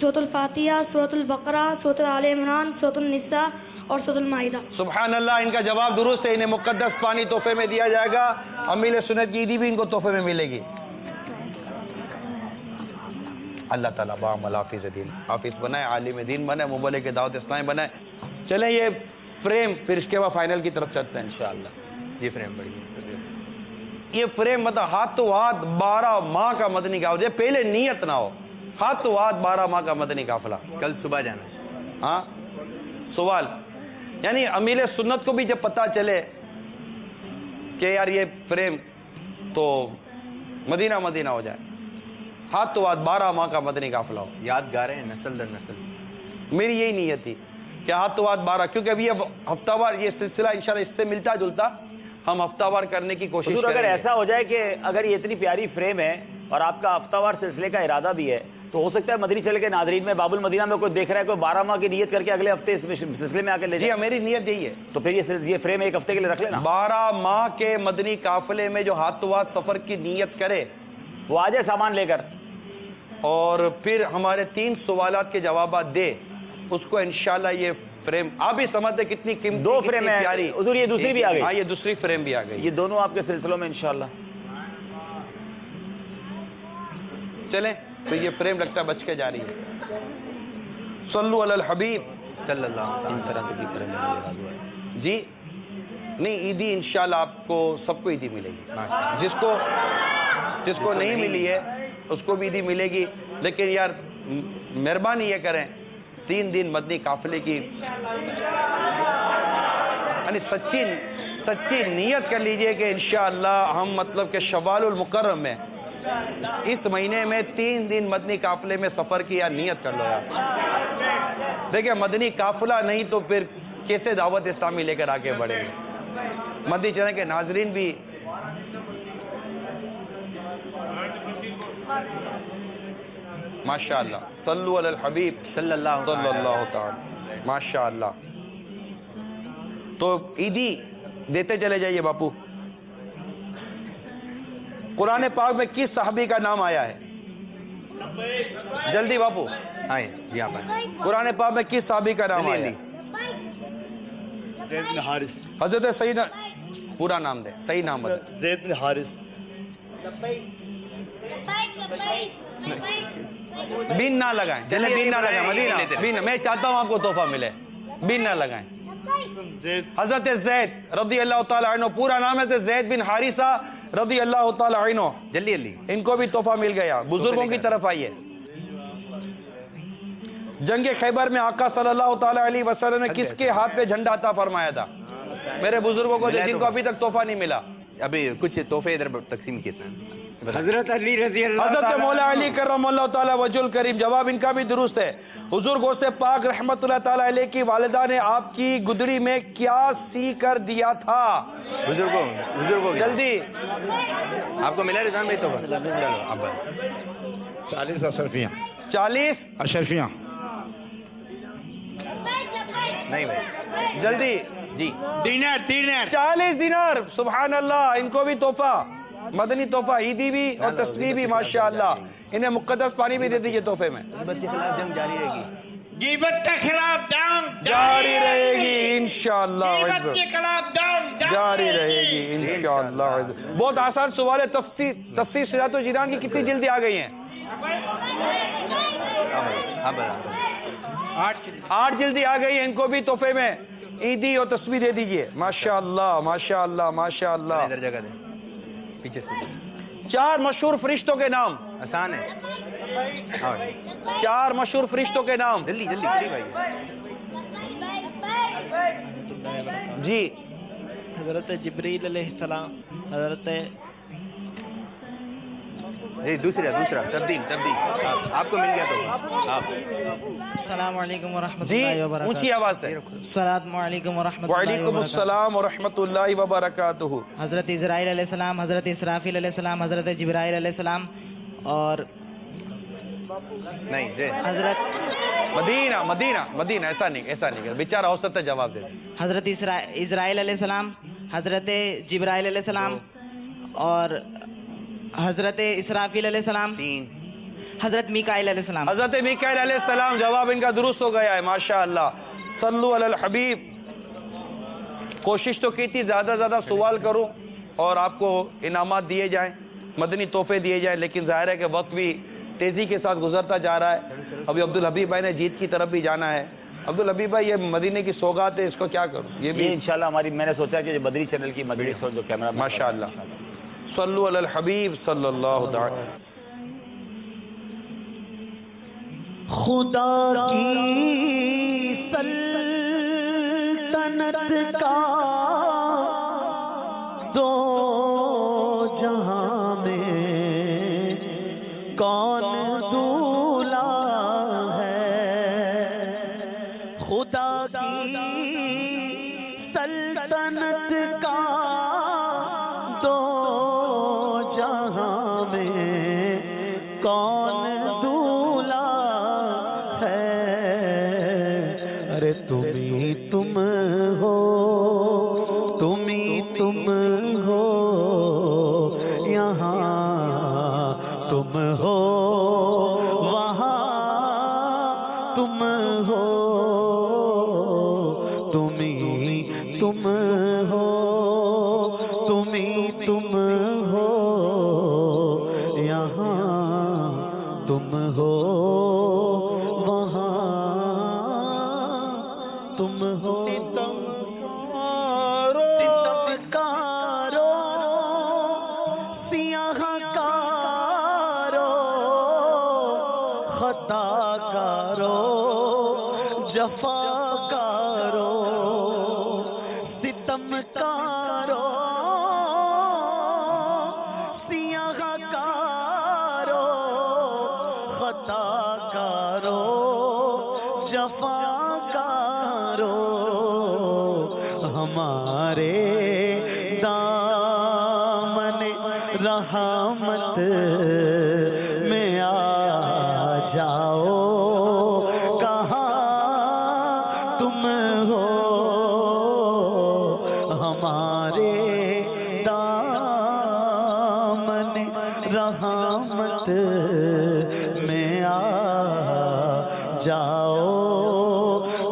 سورۃ الفاتحہ, سورۃ البقرہ, سورۃ آل عمران, سورۃ النساء
اور سورۃ المائدہ۔
سبحان اللہ، ان کا جواب درست ہے، انہیں مقدس پانی تحفے میں دیا جائے گا، امیل سنت کی عیدی بھی ان کو تحفے میں ملے گی۔ اللہ تعالیٰ بعمل حافظ دین، حافظ بنائے، عالم دین بنائے، مبلغ دعوت اسلامی بنائے۔ چلیں یہ فریم پھر اس کے بعد فائنل کی طرف چلتے ہیں انشاءاللہ۔
یہ فریم بڑی،
یہ فریم مطلب ہاتھ تو ہاتھ 12 ماہ کا مدنی قافلہ، پہلے نیت نہ ہو، ہاتھ تو ہاتھ 12 ماہ کا مدنی قافلہ،
کل صبح جانا۔
ہاں سوال، یعنی امیل سنت کو بھی جب پتہ چلے کہ یار یہ فریم تو مدینہ مدینہ ہو جائے، ہاتھ تو ہاتھ 12 ماہ کا مدنی قافلہ ہو،
یادگار ہے نسل در نسل۔
میری یہی نیت تھی کہ ہاتھ تو ہاتھ 12، کیونکہ ابھی اب ہفتہ وار یہ سلسلہ انشاءاللہ اس سے ملتا جلتا ہم ہفتہ وار کرنے کی کوشش
حضور
کریں
اگر
گے۔
ایسا ہو جائے کہ اگر یہ اتنی پیاری فریم ہے اور آپ کا ہفتہ وار سلسلے کا ارادہ بھی ہے تو ہو سکتا ہے مدنی چل کے ناظرین میں باب المدینہ میں کوئی دیکھ رہا ہے، کوئی 12 ماہ کی نیت کر کے اگلے ہفتے اس سلسلے میں آ کے لے
جی
جائے۔
میری نیت یہی ہے،
تو پھر یہ فریم ایک ہفتے کے لیے رکھ لینا۔
12 ماہ کے مدنی قافلے میں جو ہاتھ تو ہاتھ سفر کی نیت کرے
وہ آ جائے سامان لے کر،
اور پھر ہمارے 3 سوالات کے جوابات دے، اس کو انشاءاللہ یہ فریم آپ بھی سمجھتے کتنی قیمتی،
2 فریم ہے
پیاری۔
حضور، یہ دوسری بھی آ گئی۔
ہاں یہ دوسری فریم بھی آ گئی،
یہ دونوں آپ کے سلسلوں میں انشاءاللہ۔
چلیں تو یہ فریم لگتا ہے بچ کے جا رہی ہے۔ صلو علی الحبیب
صلی اللہ علیہ وسلم۔
جی نہیں، عیدی انشاءاللہ آپ کو سب کو عیدی ملے گی، جس کو نہیں ملی ہے اس کو بھی عیدی ملے گی، لیکن یار مہربانی یہ کریں 3 دن مدنی قافلے کی یعنی سچی نیت کر لیجئے کہ انشاءاللہ ہم مطلب کہ شوال المکرم میں اس مہینے میں 3 دن مدنی قافلے میں سفر کی یا نیت کر لو یار۔ دیکھیں مدنی قافلہ نہیں تو پھر کیسے دعوت اسلامی لے کر آگے بڑھیں گے؟ مدنی چینل کے ناظرین بھی ماشاءاللہ صلو علی الحبیب
صلی اللہ
تعالی ماشاءاللہ۔ تو عیدی دیتے چلے جائیے باپو۔ قرآن پاک میں کس صحابی کا نام آیا ہے؟ جلدی باپو
آئیں جی آپ آئیں۔
قرآن پاک میں کس صحابی کا نام آیا ہے؟
زید بن حارث۔
حضرت سیدنا پورا نام دے، صحیح نام بتا۔
زید بن حارث۔
بین نہ لگائیں، جلدی بین نہ لگائیں، مدینہ بین، میں چاہتا ہوں آپ کو تحفہ ملے، بین نہ لگائیں۔ حضرت زید رضی اللہ تعالی عنہ، پورا نام ہے زید بن حارثہ رضی اللہ تعالی عنہ۔
جلدی
ان کو بھی تحفہ مل گیا، بزرگوں کی طرف آئیے۔ جنگ خیبر میں آقا صلی اللہ تعالی علیہ وسلم نے کس کے ہاتھ پہ جھنڈا عطا فرمایا تھا؟ میرے بزرگوں کو جن کو ابھی تک تحفہ نہیں ملا۔
ابھی کچھ تحفے ادھر تقسیم کیے تھے۔
حضرت علی رضی اللہ،
حضرت مولا علی کرم اللہ تعالی وجہ الکریم، جواب ان کا بھی درست ہے۔ حضور غوث پاک رحمت اللہ تعالی علیہ کی والدہ نے آپ کی گدڑی میں کیا سی کر دیا تھا؟
بزرگوں
جلدی
آپ کو ملا رضوان بھائی تحفہ؟ چلو اب
40 اشرفیاں۔
40
اشرفیاں
نہیں بھائی
جلدی
جی۔
دینار
40 دینار، سبحان اللہ، ان کو بھی تحفہ، مدنی تحفہ، عیدی بھی اور تسبیح بھی ماشاءاللہ۔ انہیں مقدس پانی بھی دے دیجیے تحفے میں۔
غیبت کے خلاف جنگ جاری رہے گی،
غیبت کے خلاف جنگ
جاری رہے گی انشاءاللہ،
غیبت کے خلاف جنگ
جاری رہے گی انشاءاللہ۔ بہت آسان سوال ہے، تفسیر صراط الجنان کی کتنی جلدی آ گئی ہیں؟ 8 جلدی آ گئی ہیں، ان کو بھی تحفے میں عیدی اور تسبیح دے دیجیے ماشاءاللہ ماشاءاللہ ماشاءاللہ۔
ادھر جگہ دیں پیچھے سے۔
4 مشہور فرشتوں کے نام،
آسان ہے،
4 مشہور فرشتوں کے نام
جلدی جلدی قریب آئیے۔
جی
حضرت جبریل علیہ السلام، حضرت
دوسرا تبدیل آپ کو مل گیا تو آپ۔
السلام علیکم ورحمۃ
جی
اللہ وبرکاتہ۔
اونچی آواز سے۔
السلام علیکم ورحمۃ اللہ
وعلیکم
وبرکاتہ۔
السلام ورحمۃ اللہ وبرکاتہ۔
حضرت اسرائیل علیہ السلام، حضرت اسرافیل علیہ السلام، حضرت جبرائیل علیہ السلام اور
نہیں جی
حضرت
مدینہ مدینہ مدینہ، ایسا نہیں بیچارہ ہو سکتا ہے جواب دے۔
حضرت اسرائیل علیہ السلام، حضرت جبرائیل علیہ السلام اور حضرت اسرافیل علیہ السلام، حضرت میکائیل علیہ السلام۔
حضرت میکائیل علیہ السلام، جواب ان کا درست ہو گیا ہے ماشاءاللہ۔ صلو علی الحبیب کوشش تو کی تھی زیادہ سے زیادہ سوال کروں اور آپ کو انعامات دیے جائیں، مدنی تحفے دیے جائیں، لیکن ظاہر ہے کہ وقت بھی تیزی کے ساتھ گزرتا جا رہا ہے. ابھی عبدالحبیب بھائی نے جیت کی طرف بھی جانا ہے. عبدالحبیب بھائی یہ مدینے کی سوگات ہے، اس کو کیا کروں؟ یہ بھی
انشاءاللہ ہماری، میں نے سوچا کہ مدنی چینل کی مدنی جو کیمرہ
ماشاء اللہ. صلو علی الحبیب صلی اللہ تعالی.
خدا کی سلطنت کا دو جہاں میں کون دولا ہے، خدا کی سلطنت کا دو جہاں میں کون دولا ہے، ارے تم ہی تم ہو، تم ہی تم ہو، یہاں تم ہو، وہاں تم ہو، تم ہی تم ہو، تم ہی تم ہو، یہاں تم ہو، وہاں تم ہو. خطا کارو، جفا کارو، ستم کارو، سیاہ کارو، خطا کارو، جفا کارو، ہمارے دامن رحمت میں آ جاؤ، کہاں تم ہو، ہمارے دامن رحمت میں آ جاؤ،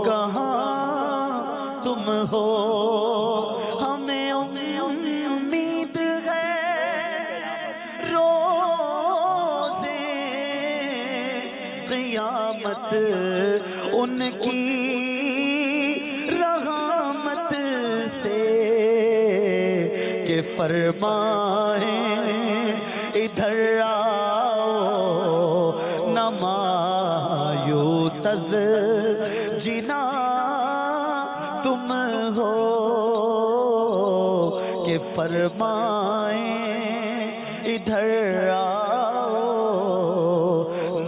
کہاں تم ہو. ہمیں امید ہے روزے قیامت ان کی رحمت سے کہ فرمائیں ادھر آؤ، نہ مایوس از جنا تم ہو، کہ فرمائیں ادھر آؤ،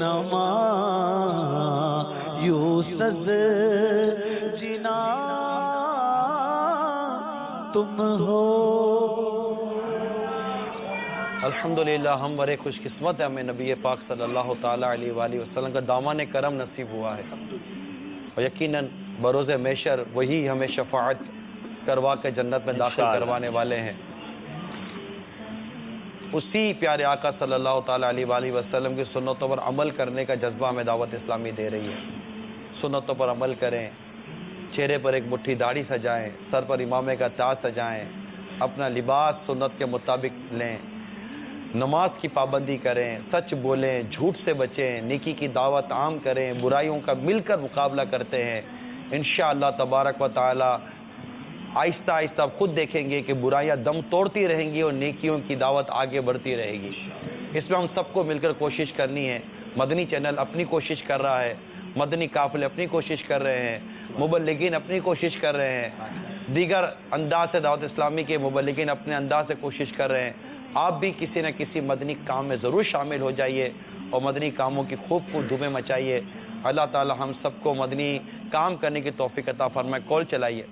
نہ مایوس از جنا تم ہو.
الحمدللہ ہم بڑے خوش قسمت ہیں، ہمیں نبی پاک صلی اللہ تعالیٰ علیہ وآلہ وسلم کا دامن کرم نصیب ہوا ہے، اور یقیناً بروز محشر وہی ہمیں شفاعت کروا کے جنت میں داخل کروانے والے ہیں. اسی پیارے آقا صلی اللہ تعالیٰ علیہ وآلہ وسلم کی سنتوں پر عمل کرنے کا جذبہ ہمیں دعوت اسلامی دے رہی ہے. سنتوں پر عمل کریں، چہرے پر ایک مٹھی داڑھی سجائیں، سر پر امامے کا تاج سجائیں، اپنا لباس سنت کے مطابق لیں، نماز کی پابندی کریں، سچ بولیں، جھوٹ سے بچیں، نیکی کی دعوت عام کریں، برائیوں کا مل کر مقابلہ کرتے ہیں. انشاءاللہ تبارک و تعالی آہستہ آہستہ خود دیکھیں گے کہ برائیاں دم توڑتی رہیں گی اور نیکیوں کی دعوت آگے بڑھتی رہے گی. اس میں ہم سب کو مل کر کوشش کرنی ہے. مدنی چینل اپنی کوشش کر رہا ہے، مدنی قافلے اپنی کوشش کر رہے ہیں، مبلغین اپنی کوشش کر رہے ہیں، دیگر انداز سے دعوت اسلامی کے مبلغین اپنے انداز سے کوشش کر رہے ہیں. آپ بھی کسی نہ کسی مدنی کام میں ضرور شامل ہو جائیے اور مدنی کاموں کی خوب دھومیں مچائیے. اللہ تعالی ہم سب کو مدنی کام کرنے کی توفیق عطا فرمائے. کال چلائیے.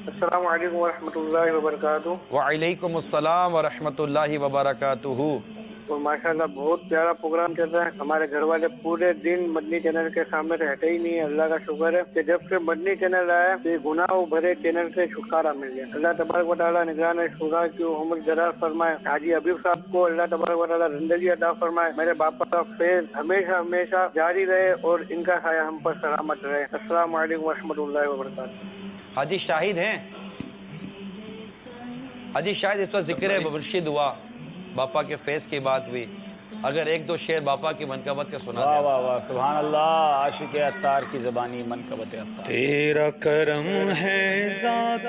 السلام علیکم ورحمۃ اللہ وبرکاتہ.
وعلیکم السلام ورحمۃ اللہ وبرکاتہ.
اور ماشاء اللہ بہت پیارا پروگرام چل رہا ہے. ہمارے گھر والے پورے دن مدنی چینل کے سامنے سے ہٹے ہی نہیں ہے. اللہ کا شکر ہے کہ جب سے مدنی چینل آیا تو گناہوں بھرے چینل سے چھٹکارا مل گیا. اللہ تبارک و تعالیٰ نگران شورا کی عمر دراز فرمائے. حاجی حبیب صاحب کو اللہ تبارک و تعالیٰ زندگی عطا فرمائے. میرے باپا کا فیض ہمیشہ ہمیشہ جاری رہے اور ان کا سایہ ہم پر سلامت رہے. السلام علیکم ورحمۃ اللہ وبرکاتہ.
حاجی شاہد ہیں؟ حاجی شاہد اس وقت ذکر ہے مرشد ہوا، باپا کے فیض کی بات ہوئی، اگر ایک دو شعر باپا کی منقبت کا سنا
واہ واہ واہ سبحان اللہ، عاشق عطار کی زبانی منقبت عطار۔
تیرا کرم ہے ذات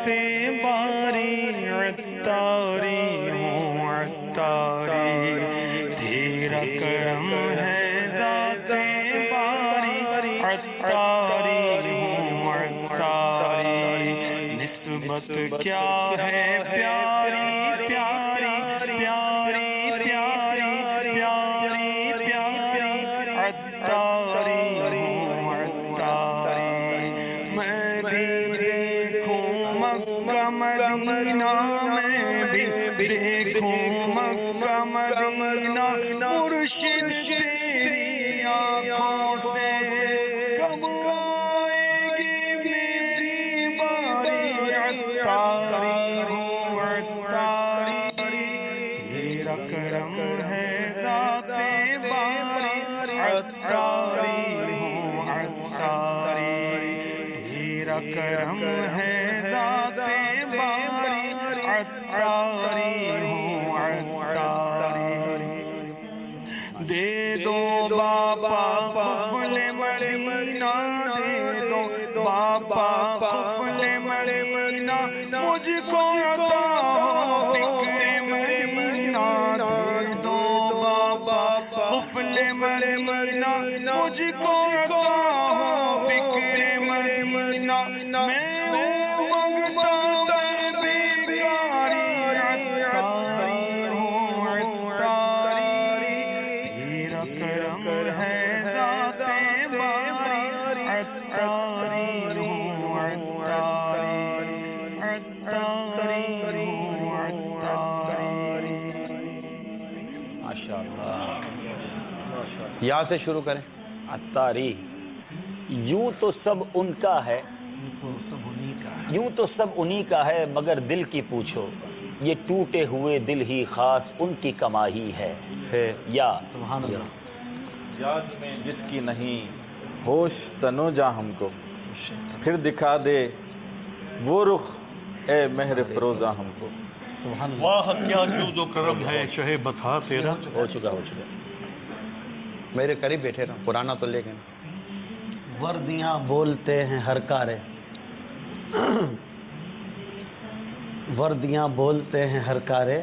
باری عطاری ہوں عطاری، تیرا کرم ہے ذات باری عطاری ہوں عطاری، نسبت کیا ہے پیاری پیاری پیاری پیاری پیاری پیاری عطاری ہوں عطاری، میں بھی دیکھوں مکہ مدینہ، میں بھی دیکھوں مکہ مدینہ، مرشد تیری آنکھوں سے کب آئے گی میری باری عطاری ہوں عطاری، تیرا کرم ہے ذات باری عطاری ہوں عطاری، تیرا کرم ہے ذات باری عطاری ہوں عطاری، دے دو بابا قفل مدینہ، دے دو بابا قفل مدینہ، مجھ کو عطا ہو فکر مدینہ، دے دو بابا قفل مدینہ، مجھ کو عطا ہو فکر مدینہ، میں ہوں مانگتا میں بیکاری عطاری ہوں عطاری، تیرا کرم ہے ذات باری عطاری ہوں عطاری، عطاری ہوں عطاری۔
ماشاءاللہ
یہاں سے شروع کریں۔
عطاری، یوں تو سب ان کا ہے، یوں تو سب انہی کا ہے، مگر دل کی پوچھو، یہ ٹوٹے ہوئے دل ہی خاص ان کی کمائی ہے۔ یا
یاد میں جس کی نہیں ہوش تنو جا ہم کو، پھر دکھا دے وہ رخ اے مہر فروزہ ہم کو۔
واہ کیا جود و کرم ہے شہ بتا تیرا۔
ہو چکا ہو چکا،
میرے قریب بیٹھے رہا، پرانا تو لے گئے۔
وردیاں بولتے ہیں ہر کارے، وردیاں بولتے ہیں ہر کارے،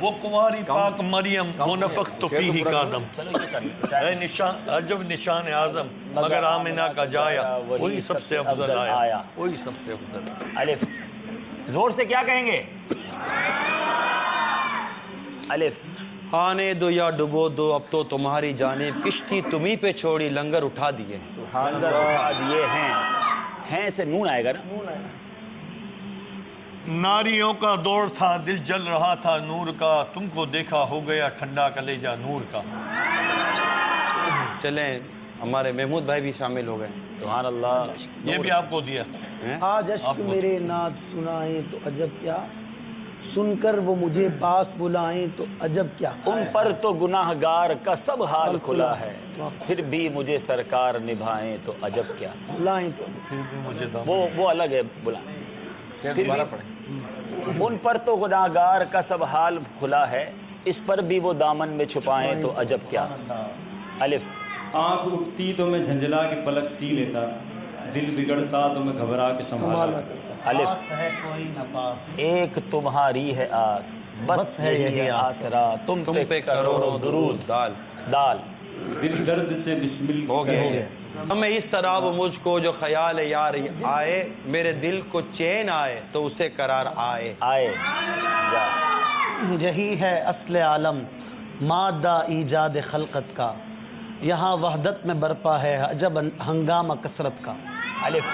وہ کنواری پاک مریم منفخت فیہ کادم، اے نشان عجب نشان اعظم، مگر آمنہ کا جایا وہی سب سے افضل آیا، وہی سب سے افضل۔
الف، زور سے کیا کہیں گے؟ الف،
آنے دو یا ڈبو دو اب تو تمہاری جانب، کشتی تمہیں پہ چھوڑی لنگر اٹھا دیے۔
لنگر اٹھا دیے ہیں سے نون آئے گا نا۔
ناریوں کا دور تھا دل جل رہا تھا نور کا، تم کو دیکھا ہو گیا ٹھنڈا کلیجہ نور کا۔
چلیں ہمارے محمود بھائی بھی شامل ہو گئے۔
سبحان اللہ،
یہ بھی آپ کو دیا۔
آج اشک میرے نعت سنائیں تو عجب کیا، سن کر وہ مجھے پاس بلائیں تو عجب کیا،
ان پر تو گناہ گار کا سب حال کھلا ہے، پھر بھی مجھے سرکار نبھائیں تو عجب کیا،
بلائیں تو
وہ الگ ہے، بلائیں ان پر تو گناہ گار کا سب حال کھلا ہے، اس پر بھی وہ دامن میں چھپائیں تو عجب کیا۔ الف،
آنکھ اٹھتی تو میں جھنجھلا کے پلک سی لیتا، دل بگڑتا تو میں گھبرا کے سنبھالا۔
الف، ایک تمہاری ہے آس بس ہے یہی آسرا، تم پہ کروڑوں درود۔
دال
دال،
دل درد سے بسمل
ہو گئے، ہمیں اس طرح وہ مجھ کو جو خیال یار آئے، میرے دل کو چین آئے تو اسے قرار آئے۔
آئے،
یہی ہے اصل عالم مادہ ایجاد خلقت کا، یہاں وحدت میں برپا ہے عجب ہنگامہ کثرت کا۔
الف،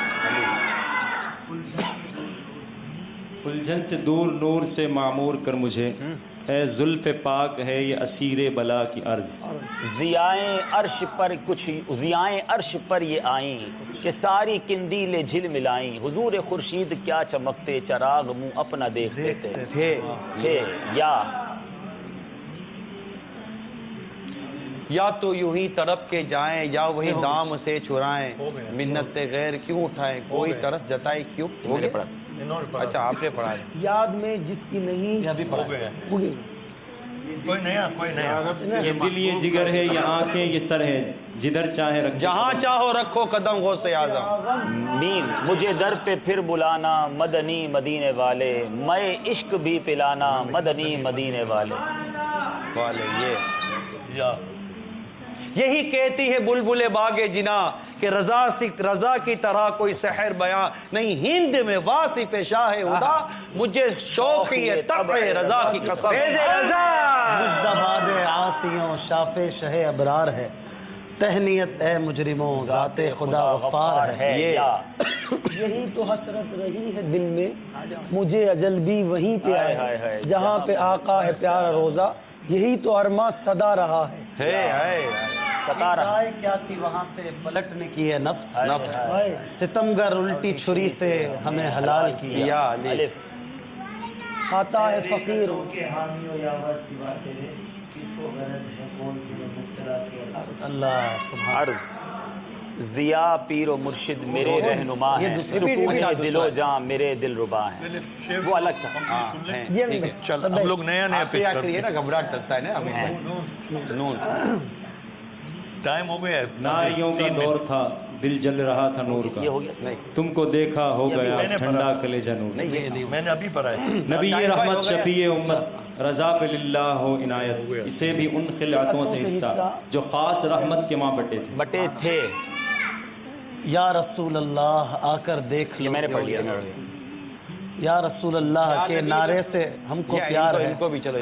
الجھن سے دور نور سے معمور کر مجھے، اے زلف پاک ہے یہ اسیر بلا کی عرض۔
ضیائیں عرش پر یہ آئیں کہ ساری کندیلیں جھل ملائیں، حضور خورشید کیا چمکتے چراغ منہ اپنا دیکھتے تھے۔ یا
یا تو یوں ہی تڑپ کے جائیں یا وہی دام سے چھرائیں، منت غیر کیوں اٹھائیں، کوئی طرف جتائے کیوں. اچھا آپ نے پڑھا ہے.
یاد میں جس کی نہیں
ابھی پڑھ گیا. کوئی نیا
یہ دل یہ جگر ہے، یہ آنکھیں یہ سر ہے، جدھر چاہے رکھو
جہاں چاہو رکھو قدم غوث اعظم.
میم مجھے در پہ پھر بلانا مدنی مدینے والے، میں عشق بھی پلانا مدنی مدینے والے.
یہی کہتی ہے بلبل باغ جنا کہ رضا کی طرح کوئی سحر بیاں نہیں، ہند میں واصف شاہ ہدا، مجھے شوق ہے طبع رضا کی قسم.
مجدباد عاصیوں شاف شہ ابرار ہے، تہنیت اے مجرموں ذات خدا غفار ہے. یہی تو حسرت رہی ہے دل میں، مجھے اجل بھی وہیں پہ آئے، جہاں پہ آقا ہے پیارا روزہ، یہی تو ارماں صدا رہا ہے. کیا تھی وہاں سے پلٹنے کی ہے نفس، ستمگر الٹی چھری سے ہمیں حلال کیا. آتا ہے فقیر اللہ سبحان.
ضیا پیر و مرشد میرے رہنما ہیں، سکون دل و جاں میرے دل ربا ہیں. وہ الگ تھا.
چل ہم لوگ نیا پیش کرتے ہیں.
نا گھبراہٹ چلتا ہے نا نون.
ٹائم ہو گیا ہے.
ناریوں کا دور تھا، دل جل رہا تھا نور کا، تم کو دیکھا ہو گیا ٹھنڈا کلیجہ نور.
میں نے ابھی پڑھا ہے.
نبی رحمت شفیع امت رضا پہ للہ ہو عنایت، اسے بھی ان خلعتوں سے حصہ جو خاص رحمت کے ماں بٹے
تھے.
یا رسول اللہ آ کر دیکھ لو،
میں نے پڑھ لیا.
یا رسول اللہ کے نعرے سے ہم کو پیار ہے.
ان کو بھی چلو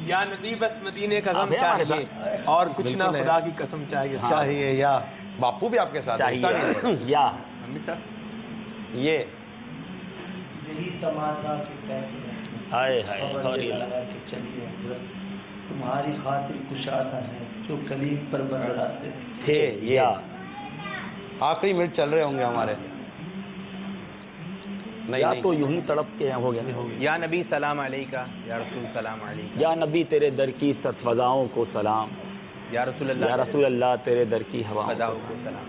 یا نبی بس مدینے کا غم چاہیے اور کچھ نہ خدا کی قسم
چاہیے. یا
باپو بھی آپ کے ساتھ
چاہیے. یا
یہ
ہائے
تمہاری خاطر کشادہ ہے جو کلیم پر بندراتے
تھے. یا آخری منٹ چل رہے ہوں گے ہمارے.
یا تو یوں ہی تڑپ کے ہو گیا.
یا نبی سلام علیکہ، یا رسول سلام علیکہ،
یا نبی تیرے در کی ست فضاؤں کو سلام،
یا رسول اللہ،
یا رسول اللہ تیرے در کی ہواؤں
کو سلام.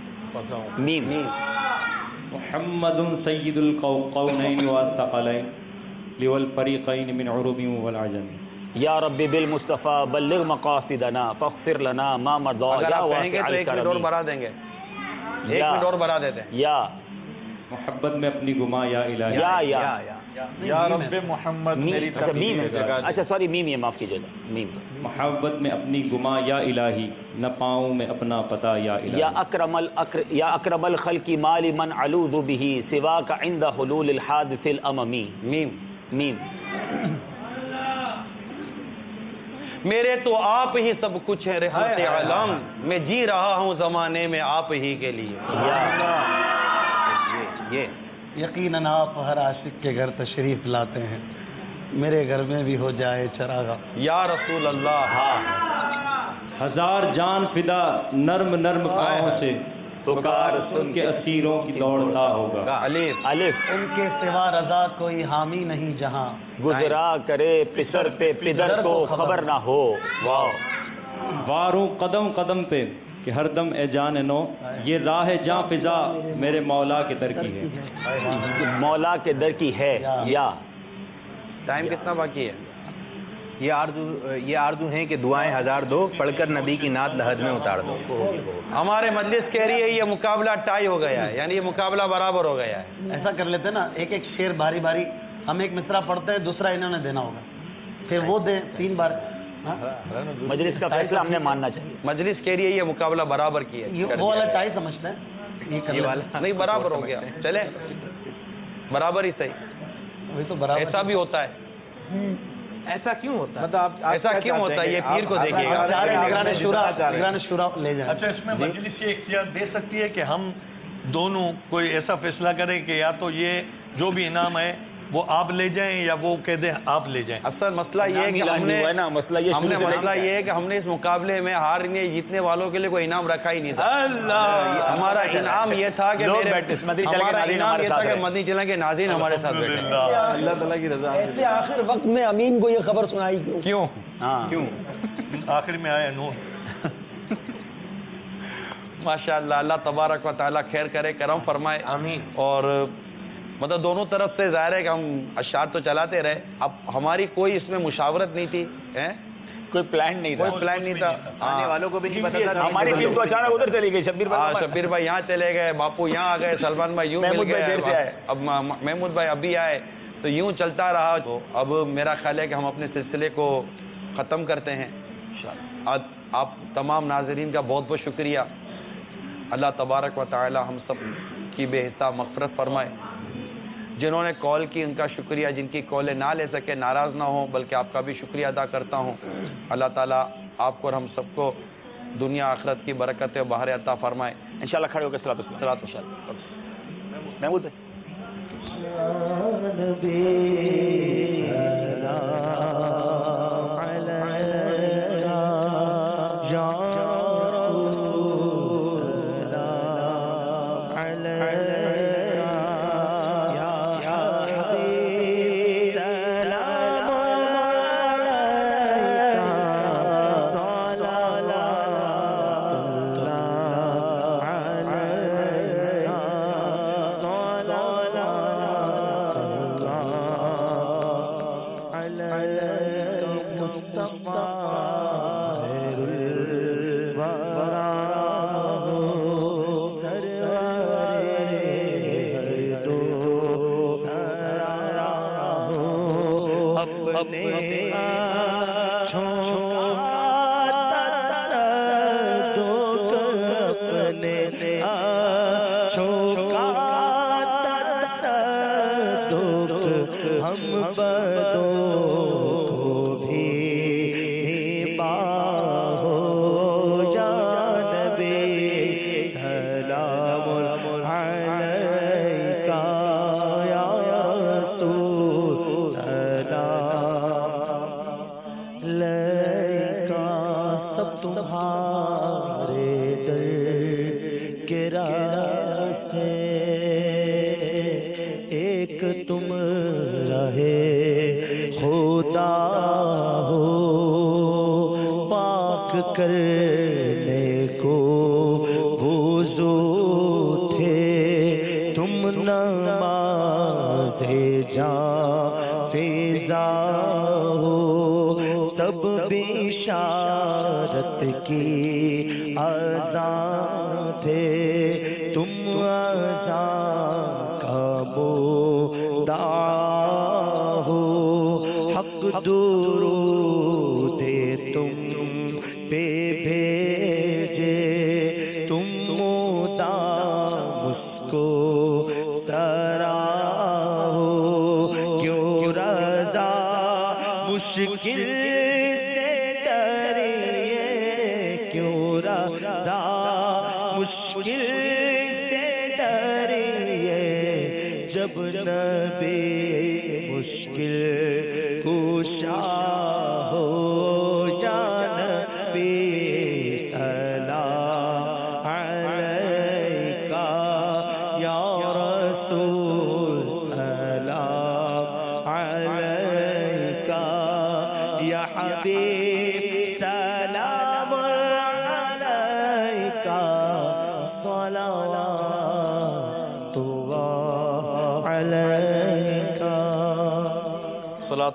میم
محمد سید القونین والثقلین للفریقین من عرب والعجم.
یا رب بالمصطفیٰ بلغ مقاصدنا فاغفر لنا ما مضى.
اگر آپ کہیں گے تو ایک منٹ اور بڑھا دیں گے، ایک منٹ اور بڑھا دیتے ہیں.
یا
محبت میں اپنی گما یا الہی.
یا رب محمد میری
اچھا سوری میم یہ معاف کیجیے گا. میم
محبت میں اپنی گما یا الہی، نہ پاؤں میں اپنا پتہ یا الہی.
یا اکرم الخلق مال من علوذ به سواک عند حلول الحادث الاممی. میم
میرے تو آپ ہی سب کچھ ہے رحمت عالم، میں جی رہا ہوں زمانے میں آپ ہی کے لیے.
یہ یقیناً آپ ہر عاشق کے گھر تشریف لاتے ہیں، میرے گھر میں بھی ہو جائے چراغا.
یا رسول اللہ.
ہزار جان فدا نرم نرم پاؤں سے پکار سن کے اسیروں کی دوڑتا ہوگا.
الف
ان کے سوا رضا کوئی حامی نہیں جہاں
گزرا کرے پسر پہ پدر کو خبر نہ ہو.
واروں قدم قدم پہ کہ ہر دم اے جان نو، یہ راہ جاں فضا میرے مولا کے در کی ہے.
مولا کے در کی ہے. یا
ٹائم کتنا باقی ہے؟
یہ آرزو ہیں کہ دعائیں ہزار دو، پڑھ کر نبی کی نعت لحد میں اتار دو.
ہمارے مجلس کہہ رہی ہے یہ مقابلہ ٹائی ہو گیا ہے، یعنی یہ مقابلہ برابر ہو گیا ہے.
ایسا کر لیتے نا، ایک ایک شعر باری باری ہم ایک مصرع پڑھتے ہیں، دوسرا انہوں نے دینا ہوگا، پھر وہ دیں 3 بار.
مجلس کا فیصلہ ہم نے ماننا چاہیے.
مجلس کہہ رہی ہے یہ مقابلہ برابر کی ہے.
وہ والا ٹائی سمجھتے ہیں،
یہ والا نہیں برابر ہو گیا. چلے برابر ہی صحیح.
وہی تو برابر.
ایسا بھی ہوتا ہے.
ایسا کیوں ہوتا ہے؟
مطلب ایسا کیوں ہوتا ہے یہ پیر کو دیکھیے گا.
نگران شورا لے جائیں.
اچھا اس میں مجلس یہ اختیار دے سکتی ہے کہ ہم دونوں کوئی ایسا فیصلہ کریں کہ یا تو یہ جو بھی انعام ہے وہ آپ لے جائیں یا وہ کہہ دیں آپ لے جائیں.
اصل مسئلہ یہ ہے کہ مسئلہ یہ ہے کہ ہم نے اس مقابلے میں ہارنے جیتنے والوں کے لیے کوئی انعام رکھا ہی نہیں تھا. ہمارا انعام یہ تھا کہ مدنی چلن کے ناظرین ہمارے ساتھ بیٹھے.
اللہ تعالیٰ کی رضا.
ایسے آخر وقت میں امین کو یہ خبر سنائی کیوں؟
کیوں
آخر میں آیا نور.
ماشاءاللہ اللہ تبارک و تعالیٰ خیر کرے، کرم فرمائے، آمین. اور مطلب دونوں طرف سے ظاہر ہے کہ ہم اشعار تو چلاتے رہے، اب ہماری کوئی اس میں مشاورت نہیں تھی،
کوئی پلان نہیں تھا،
کوئی پلان نہیں تھا،
آنے والوں کو بھی نہیں پتا تھا. ہماری ٹیم تو اچانک ادھر چلی گئی،
شبیر بھائی یہاں چلے گئے، باپو یہاں آ گئے، سلمان بھائی یوں مل گئے، اب محمود بھائی ابھی آئے، تو یوں چلتا رہا. تو اب میرا خیال ہے کہ ہم اپنے سلسلے کو ختم کرتے ہیں. آپ تمام ناظرین کا بہت بہت شکریہ. اللہ تبارک و تعالی ہم سب کی بے حساب مغفرت فرمائے. جنہوں نے کال کی ان کا شکریہ، جن کی کالیں نہ لے سکے ناراض نہ ہوں، بلکہ آپ کا بھی شکریہ ادا کرتا ہوں. اللہ تعالیٰ آپ کو اور ہم سب کو دنیا آخرت کی برکتیں بہار عطا فرمائے.
انشاءاللہ کھڑے ہو کے صلاۃ محمود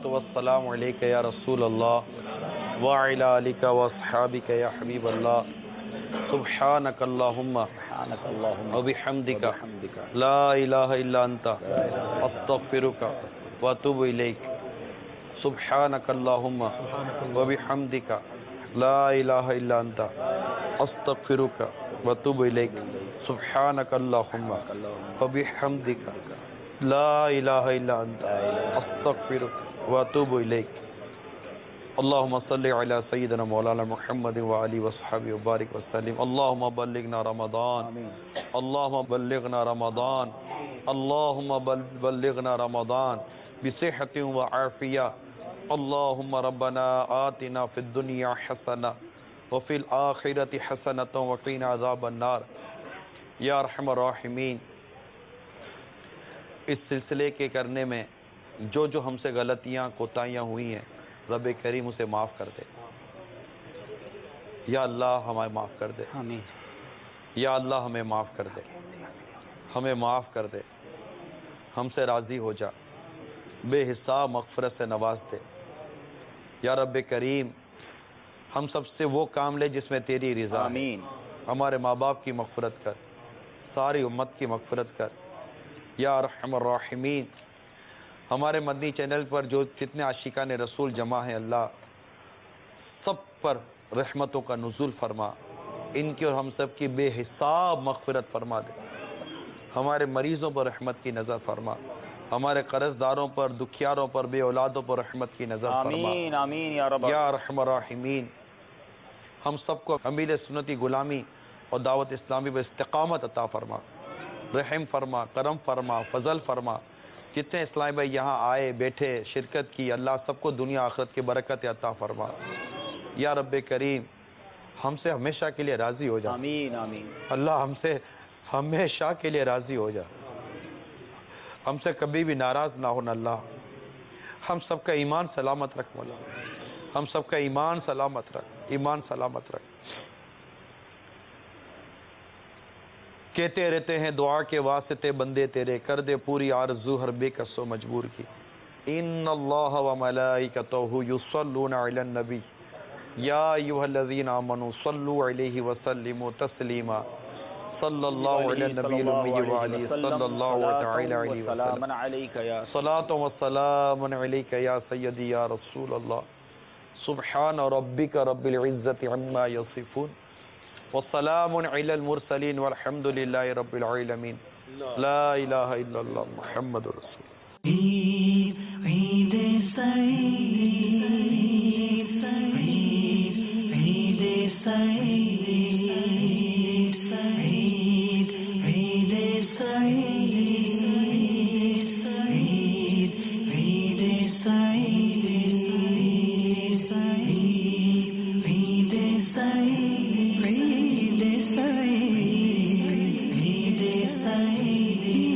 والسلام علیکہ یا رسول اللہ وعلی آلک واصحابک یا حبیب اللہ. سبحانک اللہم وبحمدک لا الہ الا انت استغفرک واتوب الیک. سبحانک اللہم وبحمدک لا الہ الا انت استغفرک واتوب الیک. سبحانک اللہم وبحمدک لا الہ الا انت استغفرک واتوب الیک. اللہم صلی علی سیدنا مولانا محمد وعلی وصحبہ وبارک وسلم. اللہم بلغنا رمضان، اللہم بلغنا رمضان، اللہم بلغنا رمضان بصحت وعافیہ. اللہم ربنا آتنا فی الدنیا حسنہ وفی الآخرۃ حسنۃ وقنا عذاب النار. یا ارحم الراحمین، اس سلسلے کے کرنے میں جو ہم سے غلطیاں کوتاہیاں ہوئی ہیں رب کریم اسے معاف کر دے. یا اللہ ہمیں معاف کر دے. یا اللہ ہمیں معاف کر دے، ہمیں معاف کر دے، ہم سے راضی ہو جا، بے حساب مغفرت سے نواز دے۔ یا رب کریم ہم سب سے وہ کام لے جس میں تیری رضا ہے۔
آمین۔
ہمارے ماں باپ کی مغفرت کر، ساری امت کی مغفرت کر یا ارحم الراحمین۔ ہمارے مدنی چینل پر جو جتنے عاشقان رسول جمع ہیں اللہ سب پر رحمتوں کا نزول فرما، ان کی اور ہم سب کی بے حساب مغفرت فرما دے۔ ہمارے مریضوں پر رحمت کی نظر فرما، ہمارے قرض داروں پر، دکھیاروں پر، بے اولادوں پر رحمت کی نظر فرما۔
آمین آمین یا رب
یا ارحم الراحمین۔ ہم سب کو امیل سنتی غلامی اور دعوت اسلامی پر استقامت عطا فرما، رحم فرما، کرم فرما، فضل فرما۔ جتنے اسلامی بھائی یہاں آئے بیٹھے شرکت کی، اللہ سب کو دنیا آخرت کی برکت عطا فرما۔ یا رب کریم ہم سے ہمیشہ کے لیے راضی ہو جا۔
آمین آمین۔
اللہ ہم سے ہمیشہ کے لیے راضی ہو جا، ہم سے کبھی بھی ناراض نہ ہونا اللہ۔ ہم سب کا ایمان سلامت رکھ مولا، ہم سب کا ایمان سلامت رکھ، ایمان سلامت رکھ۔ کہتے رہتے ہیں دعا کے واسطے بندے تیرے، کر دے پوری آرزو ہر بے کس و مجبور کی۔ ان اللہ و ملائکتہ یصلون علی النبی یا ایھا الذین آمنوا صلوا علیہ وسلموا تسلیما صلی اللہ علی النبی الامی وعلی صلی اللہ تعالی علیہ وسلم صلاۃ و سلام علیک یا سیدی یا رسول اللہ۔ سبحان ربک رب العزت عما یصفون والسلام علی المرسلین والحمد للہ رب العالمین۔ لا الہ الا اللہ محمد رسول اللہ۔
عید سعید، عید سعید، عید سعید، عید سعید، عید سعید، عید سعید، عید سعید۔